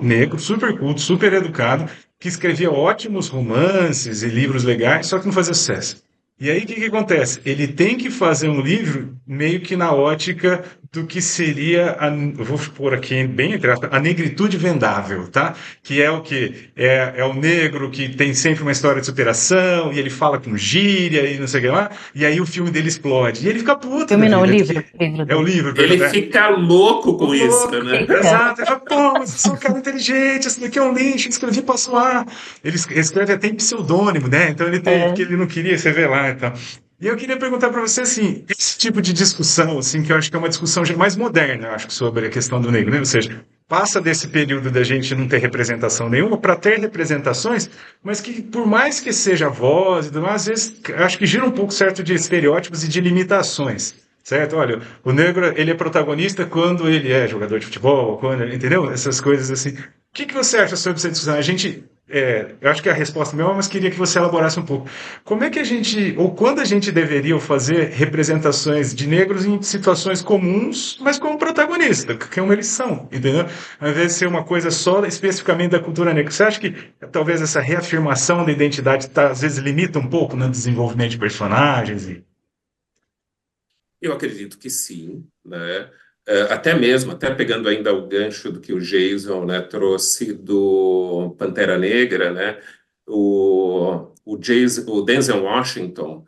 negro, super culto, super educado, que escrevia ótimos romances e livros legais, só que não fazia sucesso. E aí o que acontece? Ele tem que fazer um livro meio que na ótica do que seria, eu vou pôr aqui bem entre aspas, a negritude vendável, tá? Que é o que é o negro que tem sempre uma história de superação e ele fala com gíria e não sei o que lá, e aí o filme dele explode e ele fica puto da Filme não, o vida, livro, porque o livro é o dele. livro, Ele perdão, fica louco o com isso, louco, né? Fica. exato. Ele fala, pô, mas eu sou um cara inteligente, isso daqui é um lixo, eu escrevi pra zoar. Ele escreve até em pseudônimo, né? Então ele tem, porque É. ele não queria se revelar, então. E eu queria perguntar para você, assim, esse tipo de discussão, assim, que eu acho que é uma discussão já mais moderna, eu acho, sobre a questão do negro, né? Ou seja, passa desse período da gente não ter representação nenhuma para ter representações, mas que, por mais que seja voz e tudo mais, às vezes, eu acho que gira um pouco certo de estereótipos e de limitações. Certo? Olha, o negro, ele é protagonista quando ele é jogador de futebol, quando, entendeu? Essas coisas assim. O que que você acha sobre essa discussão? A gente, eu acho que a resposta é mesma, mas queria que você elaborasse um pouco. Como é que a gente, ou quando a gente deveria fazer representações de negros em situações comuns, mas como protagonista, que é uma eles são, entendeu? Ao invés de ser uma coisa só especificamente da cultura negra. Você acha que talvez essa reafirmação da identidade às vezes limita um pouco no desenvolvimento de personagens? Eu acredito que sim, né? Até mesmo, até pegando ainda o gancho do que o Jason, né, trouxe do Pantera Negra, né? O Denzel Washington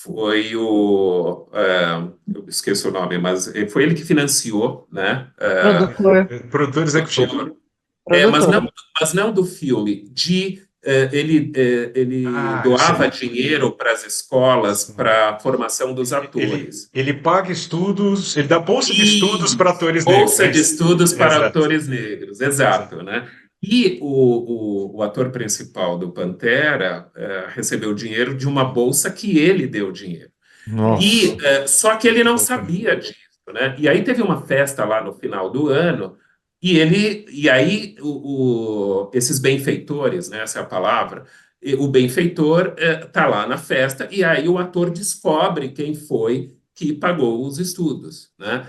foi eu esqueço o nome, mas foi ele que financiou, né? Produtor, Produtor executivo. Produtor. Mas produtor. não do filme, ele Ah, eu doava sei. dinheiro para as escolas Sim. para a formação dos Ele, atores. ele paga estudos, ele dá bolsa de estudos E para atores negros, bolsa é de isso? estudos para Exato, atores negros, exato. exato, né? E o ator principal do Pantera recebeu dinheiro de uma bolsa que ele deu dinheiro. Nossa. Só que ele não Louco, né? sabia disso, né? E aí teve uma festa lá no final do ano e aí esses benfeitores, né? Essa é a palavra. O benfeitor tá lá na festa e aí o ator descobre quem foi que pagou os estudos, né?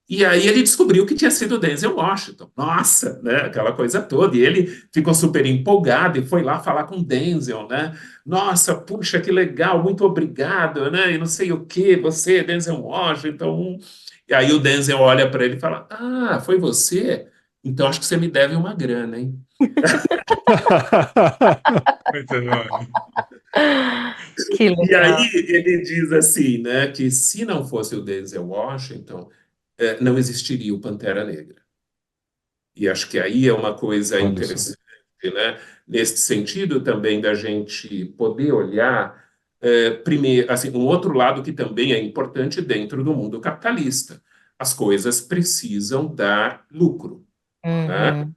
E aí ele descobriu que tinha sido Denzel Washington. Nossa, né? Aquela coisa toda. E ele ficou super empolgado e foi lá falar com Denzel, né? Nossa, puxa, que legal, muito obrigado, né? E não sei o que, você, Denzel Washington. E aí o Denzel olha para ele e fala: Ah, foi você? Então acho que você me deve uma grana, hein? Muito bom. Que E aí legal. ele diz assim, né? Que se não fosse o Denzel Washington, não existiria o Pantera Negra. E acho que aí é uma coisa Olha só. interessante, né? Nesse sentido também da gente poder olhar, primeiro, assim, um outro lado que também é importante dentro do mundo capitalista. As coisas precisam dar lucro, né? Uhum.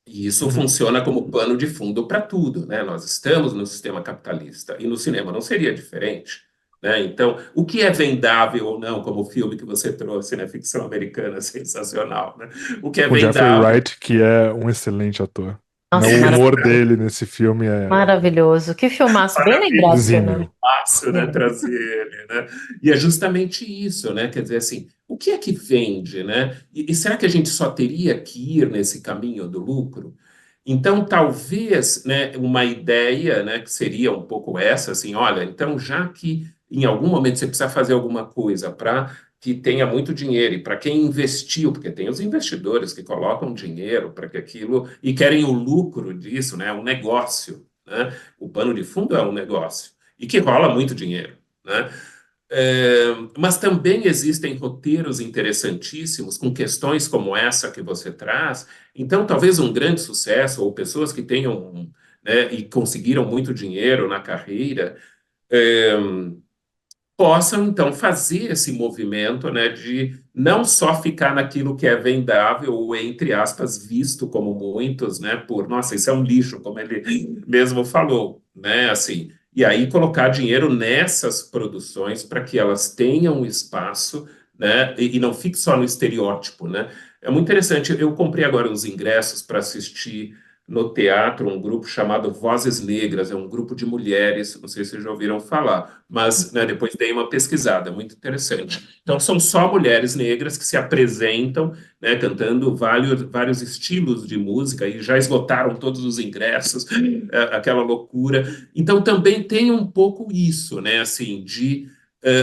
E isso Uhum. funciona como pano de fundo para tudo, né? Nós estamos no sistema capitalista e no cinema não seria diferente, né? Então, o que é vendável ou não, como o filme que você trouxe, né? Ficção americana sensacional, né? O que é O Jeffrey vendável Wright, que é um excelente ator. Né, Nossa, o é humor dele nesse filme é maravilhoso. Que filmaço. Bem lembrado, Fernando. exímio. fácil, né? Bem Trazer ele, né? E é justamente isso, né? Quer dizer, assim, o que é que vende, né? E será que a gente só teria que ir nesse caminho do lucro? Então, talvez, né, uma ideia, né, que seria um pouco essa, assim, olha, então, já que em algum momento você precisa fazer alguma coisa para que tenha muito dinheiro e para quem investiu, porque tem os investidores que colocam dinheiro para que aquilo e querem o lucro disso, né, um negócio, né? O pano de fundo é um negócio e que rola muito dinheiro, né? Mas também existem roteiros interessantíssimos com questões como essa que você traz. Então, talvez um grande sucesso, ou pessoas que tenham, né, e conseguiram muito dinheiro na carreira, é, possam então fazer esse movimento, né, de não só ficar naquilo que é vendável ou entre aspas visto como muitos, né, por nossa, isso é um lixo, como ele mesmo falou, né, assim, e aí colocar dinheiro nessas produções para que elas tenham espaço, né, e não fique só no estereótipo, né. É muito interessante. Eu comprei agora uns ingressos para assistir no teatro um grupo chamado Vozes Negras, é um grupo de mulheres, não sei se vocês já ouviram falar, mas né, depois dei uma pesquisada, muito interessante. Então, são só mulheres negras que se apresentam, né, cantando vários estilos de música e já esgotaram todos os ingressos, aquela loucura. Então, também tem um pouco isso, né, assim, de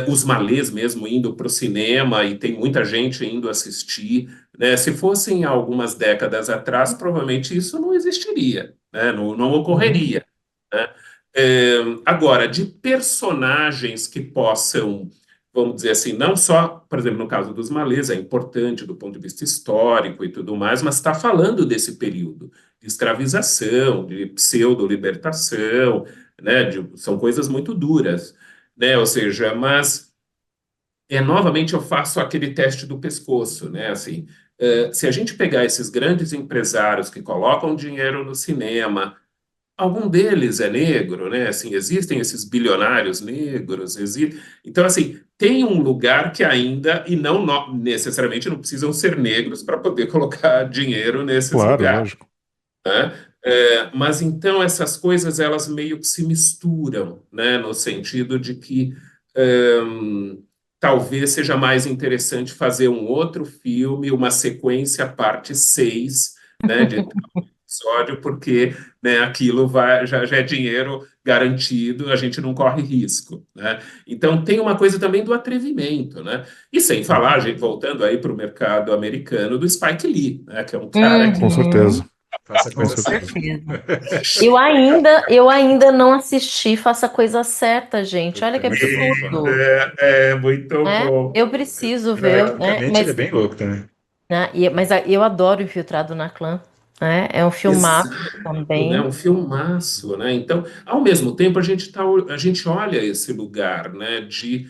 os malês mesmo indo para o cinema e tem muita gente indo assistir, né? Se fossem algumas décadas atrás, provavelmente isso não existiria, né? Não Uhum. ocorreria, né? Agora, de personagens que possam, vamos dizer assim, não só, por exemplo, no caso dos malês, é importante do ponto de vista histórico e tudo mais, mas está falando desse período de escravização, de pseudo-libertação, né? São coisas muito duras, né? Ou seja, mas novamente eu faço aquele teste do pescoço, né? Assim, se a gente pegar esses grandes empresários que colocam dinheiro no cinema, algum deles é negro, né? Assim, existem esses bilionários negros, então assim, tem um lugar que ainda e não necessariamente não precisam ser negros para poder colocar dinheiro nesses Claro, lugares, lógico. né? Mas então essas coisas elas meio que se misturam, né? No sentido de que talvez seja mais interessante fazer um outro filme, uma sequência parte 6, né? De episódio, porque, né, aquilo já é dinheiro garantido, a gente não corre risco, né? Então tem uma coisa também do atrevimento, né? E sem falar, Uhum. gente, voltando aí para o mercado americano, do Spike Lee, né? Que é um cara que Com certeza, Uhum, Faça a com coisa com certa. certeza. certeza. Eu ainda não assisti Faça a Coisa Certa, gente. Olha Puta, é que muito bom, fala. absurdo, é muito né? bom. Eu preciso ver, né? Tecnicamente ele é bem louco também. Eu adoro Infiltrado na Clã, né? É um filmaço Exato, né? também. Um filmaço, né? Então, ao mesmo tempo, a gente olha esse lugar, né, de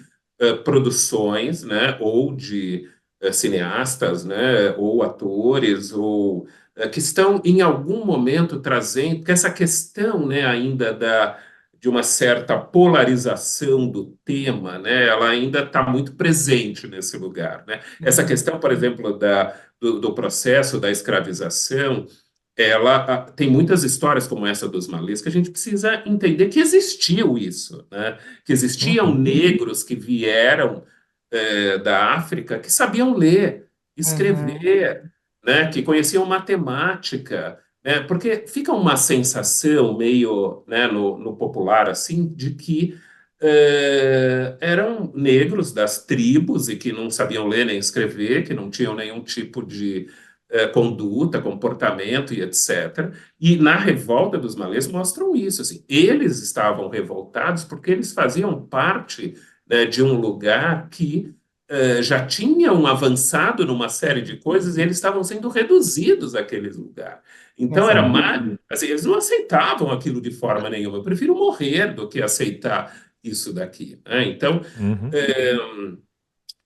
produções, né, ou de cineastas, né, ou atores, ou que estão em algum momento trazendo, porque essa questão, né, ainda de uma certa polarização do tema, né, ela ainda está muito presente nesse lugar, né? Essa Uhum. questão, por exemplo, do processo da escravização, ela tem muitas histórias como essa dos malês que a gente precisa entender que existiu isso, né? Que existiam Uhum. negros que vieram da África que sabiam ler, Uhum. escrever, né? Que conheciam matemática, né? Porque fica uma sensação meio, né, no popular assim de que eram negros das tribos e que não sabiam ler nem escrever, que não tinham nenhum tipo de conduta, comportamento e etc. E na revolta dos malês mostram isso, assim, eles estavam revoltados porque eles faziam parte, né, de um lugar que já tinham avançado numa série de coisas e eles estavam sendo reduzidos àquele lugar. Então era Exato. mais, assim, eles não aceitavam aquilo de forma nenhuma. Eu prefiro morrer do que aceitar isso daqui, né? Então, Uhum. é,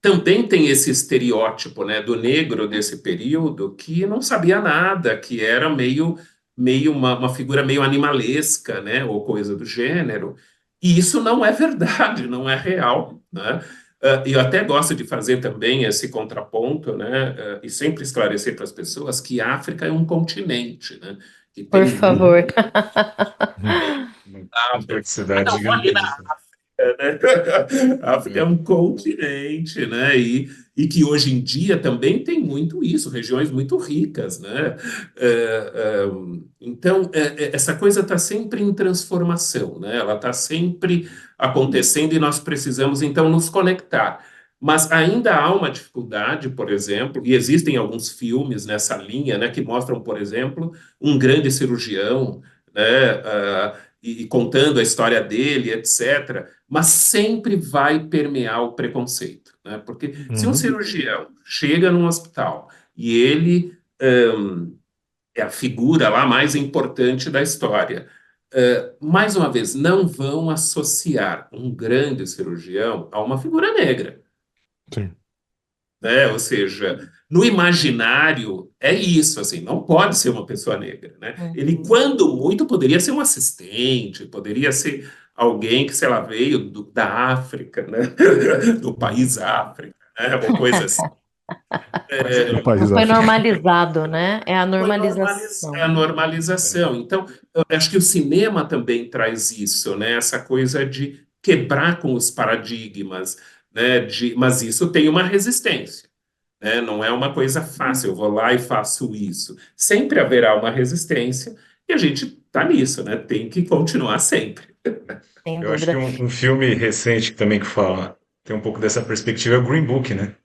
também tem esse estereótipo, né, do negro desse período que não sabia nada, que era meio uma figura meio animalesca, né, ou coisa do gênero. E isso não é verdade, não é real, né? E eu até gosto de fazer também esse contraponto, né, e sempre esclarecer para as pessoas que a África é um continente, né, que Por tem muito favor. Uhum. Uma África. Ah, complexidade não, vou ali gigantesca. né? A África é um continente, né? E que hoje em dia também tem muito isso, regiões muito ricas, né? Então, essa coisa está sempre em transformação, né? Ela está sempre acontecendo e nós precisamos, então, nos conectar. Mas ainda há uma dificuldade, por exemplo, e existem alguns filmes nessa linha, né, que mostram, por exemplo, um grande cirurgião, né, e contando a história dele, etc., mas sempre vai permear o preconceito, né? Porque se um Uhum. cirurgião chega num hospital e ele é a figura lá mais importante da história, mais uma vez, não vão associar um grande cirurgião a uma figura negra, Sim. né? Ou seja, no imaginário é isso, assim, não pode ser uma pessoa negra, né? Ele, Uhum. quando muito, poderia ser um assistente, poderia ser alguém que, sei lá, veio da África, né? Do Uhum. país África, né? Uma coisa assim. Mas Do Não país foi africano. normalizado, né? É a É a normalização. é, normalização. Então, eu acho que o cinema também traz isso, né? Essa coisa de quebrar com os paradigmas, né? Mas isso tem uma resistência, né? Não é uma coisa fácil, eu vou lá e faço isso. Sempre haverá uma resistência e a gente está nisso, né? Tem que continuar sempre. Sem eu acho que dúvida. um filme recente também que fala. tem um pouco dessa perspectiva, é o Green Book, né?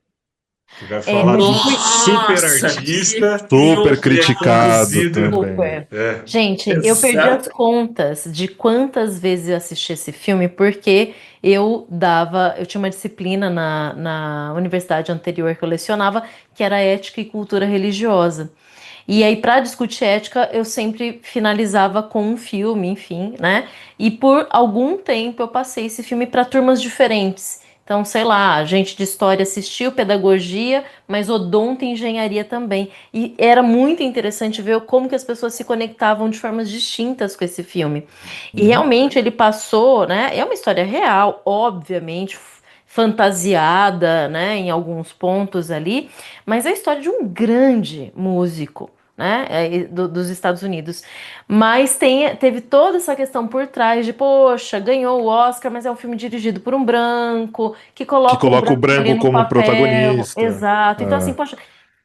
Que vai É, falar mas de um o super Nossa, artista que Super filme é criticado conduzido. também. super. é, Gente, eu perdi as Exato. contas de quantas vezes eu assisti esse filme, porque eu tinha uma disciplina na universidade anterior que eu lecionava, que era ética e cultura religiosa. E aí, para discutir ética, eu sempre finalizava com um filme, enfim, né? E por algum tempo eu passei esse filme para turmas diferentes. Então, sei lá, gente de história assistiu, pedagogia, mas odonto e engenharia também. E era muito interessante ver como que as pessoas se conectavam de formas distintas com esse filme. E Uhum. realmente ele passou, né? É uma história real, obviamente, fantasiada, né, em alguns pontos ali, mas é a história de um grande músico, né, dos Estados Unidos. Mas teve toda essa questão por trás de, poxa, ganhou o Oscar, mas é um filme dirigido por um branco, que Que coloca um coloca o branco ali branco no como papel. protagonista. Exato. Então, assim, É. poxa,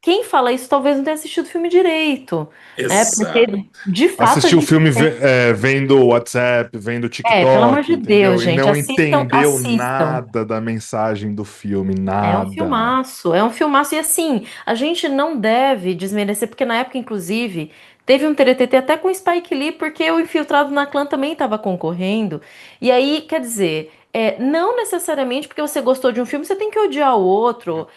quem fala isso talvez não tenha assistido o filme direito, né? Porque, Exato. de fato, a Assistiu o gente filme tem. vendo o WhatsApp, vendo o Pelo amor TikTok, de Deus, entendeu? E gente, não assistam, entendeu assistam. nada da mensagem do filme, É um nada. filmaço, é um filmaço. E assim, a gente não deve desmerecer, porque na época, inclusive, teve um TTT até com Spike Lee, porque o Infiltrado na Clã também estava concorrendo. E aí, quer dizer, não necessariamente porque você gostou de um filme, você tem que odiar o outro.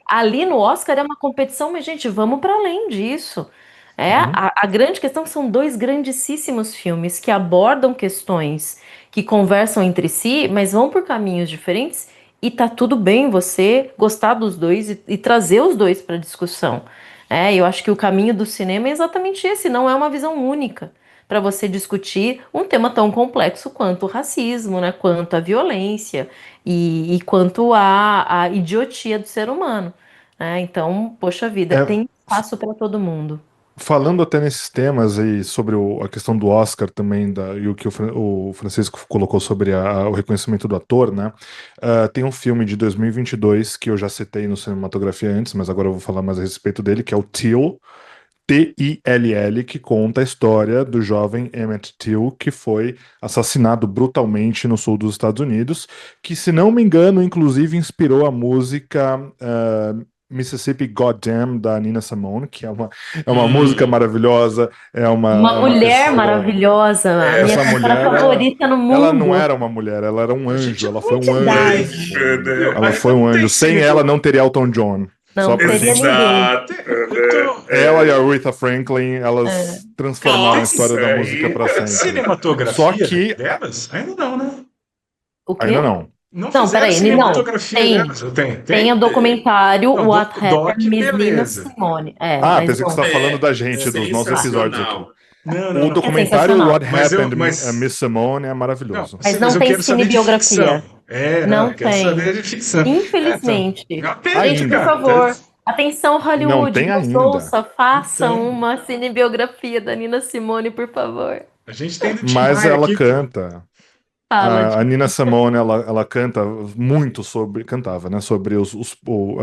Ali no Oscar é uma competição, mas, gente, vamos para além disso. Uhum. A grande questão é que são dois grandíssimos filmes que abordam questões que conversam entre si, mas vão por caminhos diferentes. E tá tudo bem você gostar dos dois e trazer os dois para discussão. Eu acho que o caminho do cinema é exatamente esse, não é uma visão única para você discutir um tema tão complexo quanto o racismo, né? Quanto a violência e quanto a idiotia do ser humano. Então, poxa vida, É, tem espaço para todo mundo. falando até nesses temas aí sobre a questão do Oscar também, e o que o Francisco colocou sobre o reconhecimento do ator, né? Tem um filme de 2022 que eu já citei no Cinematografia antes, mas agora eu vou falar mais a respeito dele, que é o Till, T-I-L-L, que conta a história do jovem Emmett Till, que foi assassinado brutalmente no sul dos Estados Unidos, que, se não me engano, inclusive inspirou a música Mississippi Goddamn, da Nina Simone, que é uma música Hum, maravilhosa, Uma é uma mulher pessoa. maravilhosa, a minha Essa cantora mulher, favorita no ela não mundo. era uma mulher, ela era um a anjo, gente é ela uma foi um um anjo. Entidade. anjo, né? Ela foi ainda um não tem anjo. Sem ela cinebiografia. não teria Elton John. Só Não pra teria gente. ninguém. Exato, Eu tô, né? Ela e a Aretha Franklin, É. elas transformaram a tem, história Nossa, da música aí. para tem sempre. Só cinematografia que delas? Ainda não, né? O ainda quê? não. Não Não, fizeram peraí, não. cinematografia Tem. delas. Eu tenho? Tem o Tem? documentário Não, What Doc, Happened, Miss Nina beleza. Simone. Ah, Mas pensei que você não. estava falando É da gente, dos nossos Ah, episódios aqui. sensacional. Não, não, O não. é documentário sensacional. What Mas Happened, mas Miss Simone é não, maravilhoso. Mas sim, mas não eu tem quero saber de ficção. cinebiografia. Não, Não eu quero saber tem. de ficção. Então, é Infelizmente. uma pena, Gente, por Ainda. favor. Atenção, Não Hollywood, tem nos ainda. ouça, façam Então, uma cinebiografia da Nina Simone, por favor. a gente tem do Tim Mas Maia ela aqui, pô. canta. Fala, A de... Nina Simone, ela canta muito cantava, né, sobre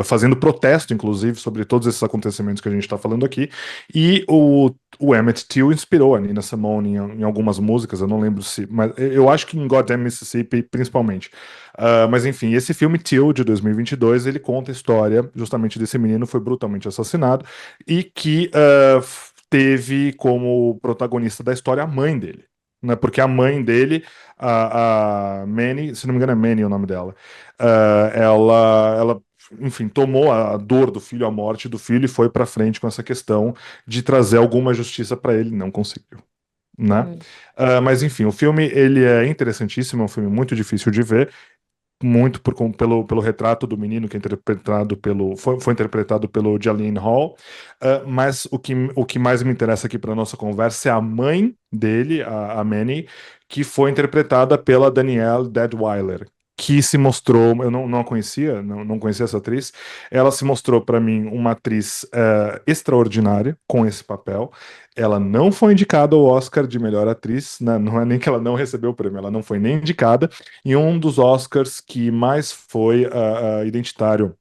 fazendo protesto, inclusive, sobre todos esses acontecimentos que a gente está falando aqui. E o Emmett Till inspirou a Nina Simone em algumas músicas, eu não lembro se, mas eu acho que em Goddamn Mississippi, principalmente. Mas enfim, esse filme Till, de 2022, ele conta a história justamente desse menino que foi brutalmente assassinado e que teve como protagonista da história a mãe dele. Né, porque a mãe dele, a Manny, se não me engano é Manny o nome dela, ela, enfim, tomou a dor do filho, a morte do filho e foi para frente com essa questão de trazer alguma justiça para ele, não conseguiu, né? Uhum. Mas enfim, o filme ele é interessantíssimo, é um filme muito difícil de ver, muito pelo retrato do menino que é interpretado foi interpretado pelo Jalen Hall. Mas o que mais me interessa aqui para nossa conversa é a mãe dele, a Manny, que foi interpretada pela Danielle Deadwyler, que se mostrou, eu não a conhecia, não conhecia essa atriz, ela se mostrou para mim uma atriz extraordinária com esse papel. Ela não foi indicada ao Oscar de melhor atriz, né? Não é nem que ela não recebeu o prêmio, ela não foi nem indicada em um dos Oscars que mais foi identitário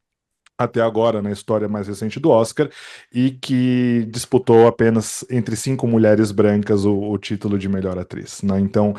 até agora na história mais recente do Oscar e que disputou apenas entre 5 mulheres brancas o título de melhor atriz, né? Então,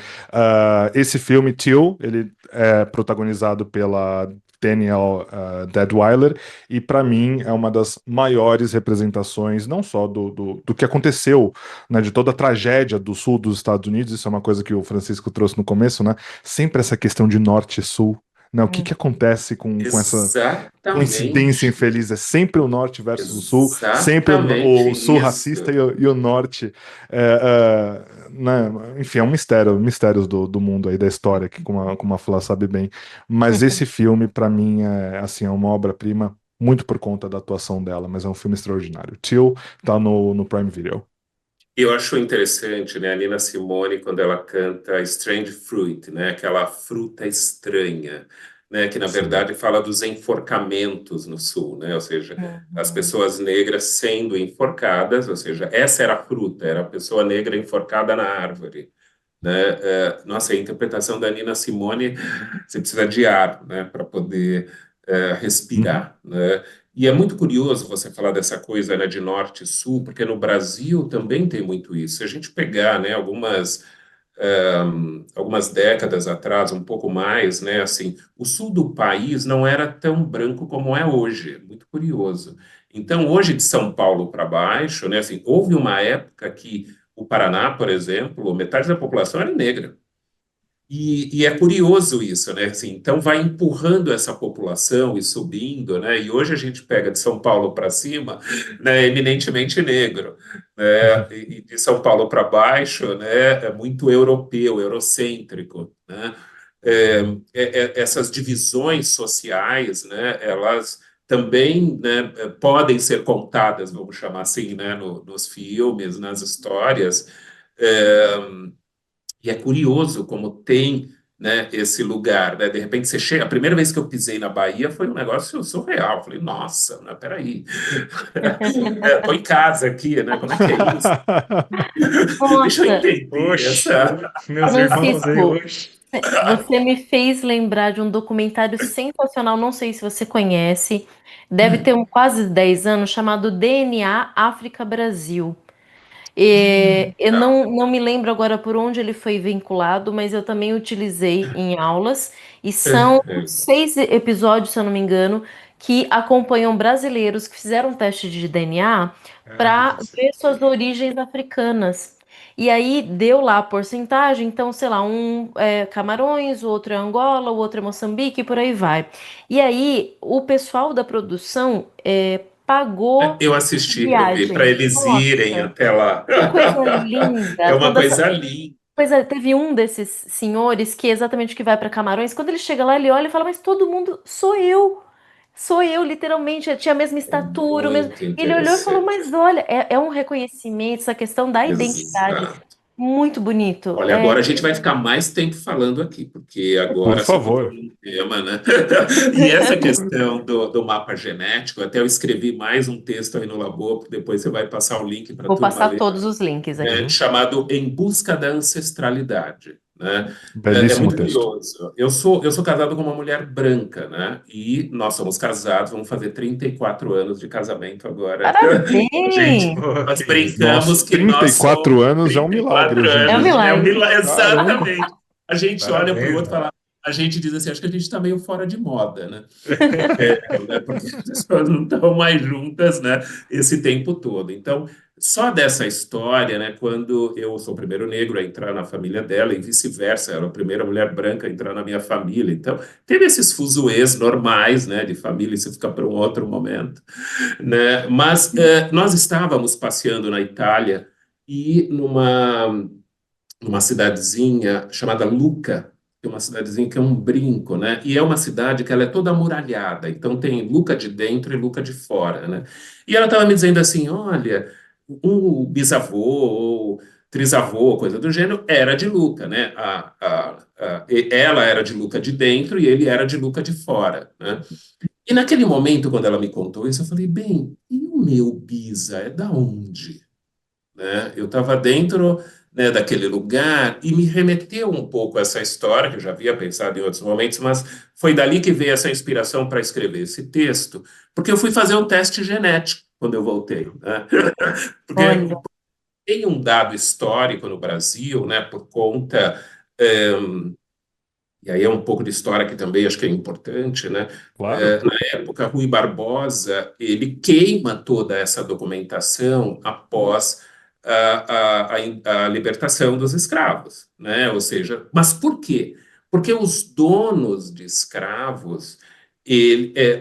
esse filme Till, ele é protagonizado pela Daniel Deadwyler, e para mim é uma das maiores representações, não só do que aconteceu, né, de toda a tragédia do sul dos Estados Unidos, isso é uma coisa que o Francisco trouxe no começo, né, sempre essa questão de norte e sul, né, o que acontece com essa coincidência Exatamente, infeliz? É sempre o norte versus o sul, sempre exatamente o sul racista isso. e o norte, né, enfim, é um mistério, mistérios do mundo aí, da história, que como a Flá sabe bem. Mas esse filme, para mim, assim, é uma obra-prima, muito por conta da atuação dela, mas é um filme extraordinário. Till tá no Prime Video. Eu acho interessante, né, a Nina Simone, quando ela canta Strange Fruit, né, aquela fruta estranha, né, que na Sim. verdade fala dos enforcamentos no Sul, né, ou seja, as Uhum. pessoas negras sendo enforcadas, ou seja, essa era a fruta, era a pessoa negra enforcada na árvore, né? Nossa, a interpretação da Nina Simone, você precisa de ar, né, para poder Uhum. respirar, né? E é muito curioso você falar dessa coisa, né, de norte e sul, porque no Brasil também tem muito isso. Se a gente pegar, né, algumas décadas atrás, um pouco mais, né, assim, o sul do país não era tão branco como é hoje. Muito curioso. Então, hoje de São Paulo para baixo, né, assim, houve uma época que o Paraná, por exemplo, metade da população era negra. E é curioso isso, né? Assim, então vai empurrando essa população e subindo, né? E hoje a gente pega de São Paulo para cima, né, eminentemente negro, né? E de São Paulo para baixo, né, é muito europeu, eurocêntrico, né? Essas divisões sociais, né, elas também, né, podem ser contadas, vamos chamar assim, né, nos filmes, nas histórias. É, e é curioso como tem, né, esse lugar, né? De repente você chega. A primeira vez que eu pisei na Bahia foi um negócio surreal. Eu falei, nossa, né, peraí. Estou em casa aqui, né? Como é que é isso? Deixa eu Nossa, entender Oxe, essa. meus irmãos aí Francisco, hoje. você me fez lembrar de um documentário sensacional, não sei se você conhece, deve ter quase 10 anos, chamado DNA África Brasil. Eu Tá, não me lembro agora por onde ele foi vinculado, mas eu também utilizei em aulas, e são 6 episódios, se eu não me engano, que acompanham brasileiros que fizeram teste de DNA Ah, para ver suas origens africanas. E aí deu lá a porcentagem, então, sei lá, um é Camarões, o outro é Angola, o outro é Moçambique, e por aí vai. E aí o pessoal da produção pagou eu assisti, eu vi, para viagem. eles irem Nossa. até lá. Que coisa É linda! uma coisa linda. Teve um desses senhores que exatamente que vai para Camarões. Quando ele chega lá, ele olha e fala: Mas todo mundo sou eu, literalmente. Eu tinha a mesma É estatura, o mesmo. muito E ele olhou e falou: interessante. Mas olha, é um reconhecimento, essa questão da identidade, Exato. muito bonito. Olha, agora a gente vai ficar mais tempo falando aqui, porque Por agora você tocou favor. num tema, né? E essa questão do mapa genético, até eu escrevi mais um texto aí no Labor, depois você vai passar o link para a Vou turma passar ler, todos os links né, aqui. Uhum. chamado Em Busca da Ancestralidade, né? É Belíssimo muito texto. curioso. Eu sou casado com uma mulher branca, né? E nós somos casados, vamos fazer 34 anos de casamento agora. Gente, Parabéns! Oh, nós que isso. Nossa, brincamos que nós 34 somos anos é um milagre 34 hoje em É um dia. anos, é um milagre. milagre, Caramba. exatamente. A gente olha para o Parabéns, outro e mano. fala, a gente diz assim, acho que a gente está meio fora de moda, né? Né? Porque as pessoas não estão mais juntas, né, esse tempo todo. Então, só dessa história, né, quando eu sou o primeiro negro a entrar na família dela e vice-versa, ela é a primeira mulher branca a entrar na minha família. Então, teve esses fuzuês normais, né, de família, isso fica para um outro momento, né? Mas nós estávamos passeando na Itália e numa cidadezinha chamada Lucca, que é uma cidadezinha que é um brinco, né? E é uma cidade que ela é toda amuralhada, então tem Lucca de dentro e Lucca de fora, né? E ela estava me dizendo assim, olha, um bisavô ou trisavô, coisa do gênero, era de Lucca, né? Ela era de Lucca de dentro e ele era de Lucca de fora, né? E naquele momento, quando ela me contou isso, eu falei, bem, e o meu bisa é da onde? Né? Eu estava dentro, né, daquele lugar e me remeteu um pouco a essa história, que eu já havia pensado em outros momentos, mas foi dali que veio essa inspiração para escrever esse texto, porque eu fui fazer um teste genético quando eu voltei, né? Porque Olha. tem um dado histórico no Brasil, né, por conta e aí é um pouco de história que também acho que é importante, né? Claro. Na época, Rui Barbosa, ele queima toda essa documentação após a libertação dos escravos, né? Ou seja, mas por quê? Porque os donos de escravos,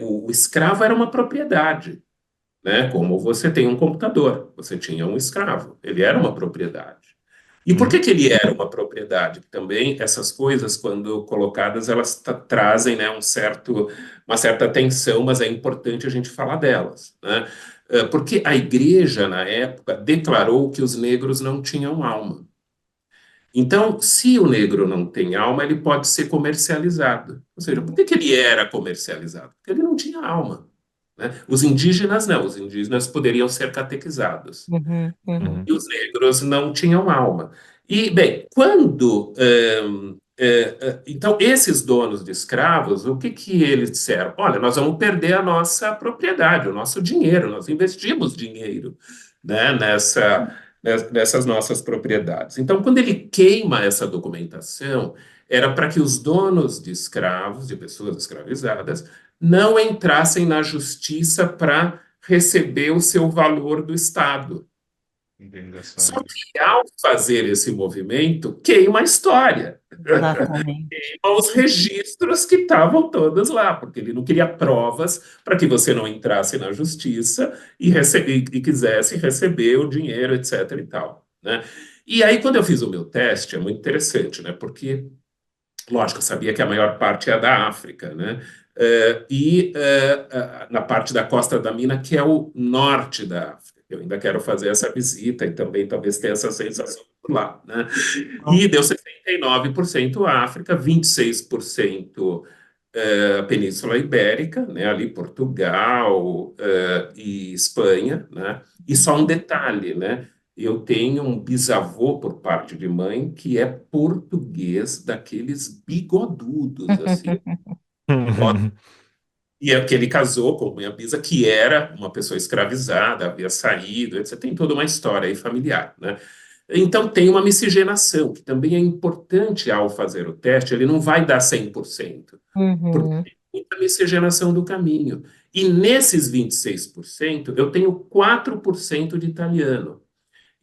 o escravo era uma propriedade, né? Como você tem um computador, você tinha um escravo, ele era uma propriedade. E por que Uhum. que ele era uma propriedade? Também essas coisas, quando colocadas, elas trazem, né, uma certa tensão, mas é importante a gente falar delas, né? Porque a igreja, na época, declarou que os negros não tinham alma. Então, se o negro não tem alma, ele pode ser comercializado. Ou seja, por que que ele era comercializado? Porque ele não tinha alma, né? Os indígenas não, os indígenas poderiam ser catequizados Uhum, uhum. Uhum. e os negros não tinham alma. E, bem, então, esses donos de escravos, o que que eles disseram? Olha, nós vamos perder a nossa propriedade, o nosso dinheiro, nós investimos dinheiro, né, nessas nossas propriedades. Então, quando ele queima essa documentação, era para que os donos de escravos, de pessoas escravizadas, não entrassem na justiça para receber o seu valor do Estado. Só Indenizações. que ao fazer esse movimento, queima a história, Exatamente. queima os registros que estavam todos lá, porque ele não queria provas para que você não entrasse na justiça e quisesse receber o dinheiro, etc. e tal, né? E aí, quando eu fiz o meu teste, é muito interessante, né? Porque, lógico, eu sabia que a maior parte é da África, né? Na parte da Costa da Mina, que é o norte da África. Eu ainda quero fazer essa visita e também talvez ter essa sensação por lá, né? E deu 69% África, 26% Península Ibérica, né? Ali Portugal e Espanha, né? E só um detalhe, né? Eu tenho um bisavô por parte de mãe que é português daqueles bigodudos, assim. E é que ele casou com minha bisa, que era uma pessoa escravizada, havia saído, etc. Tem toda uma história aí familiar, né? Então tem uma miscigenação, que também é importante ao fazer o teste, ele não vai dar 100%, porque Uhum. tem muita miscigenação do caminho. E nesses 26%, eu tenho 4% de italiano.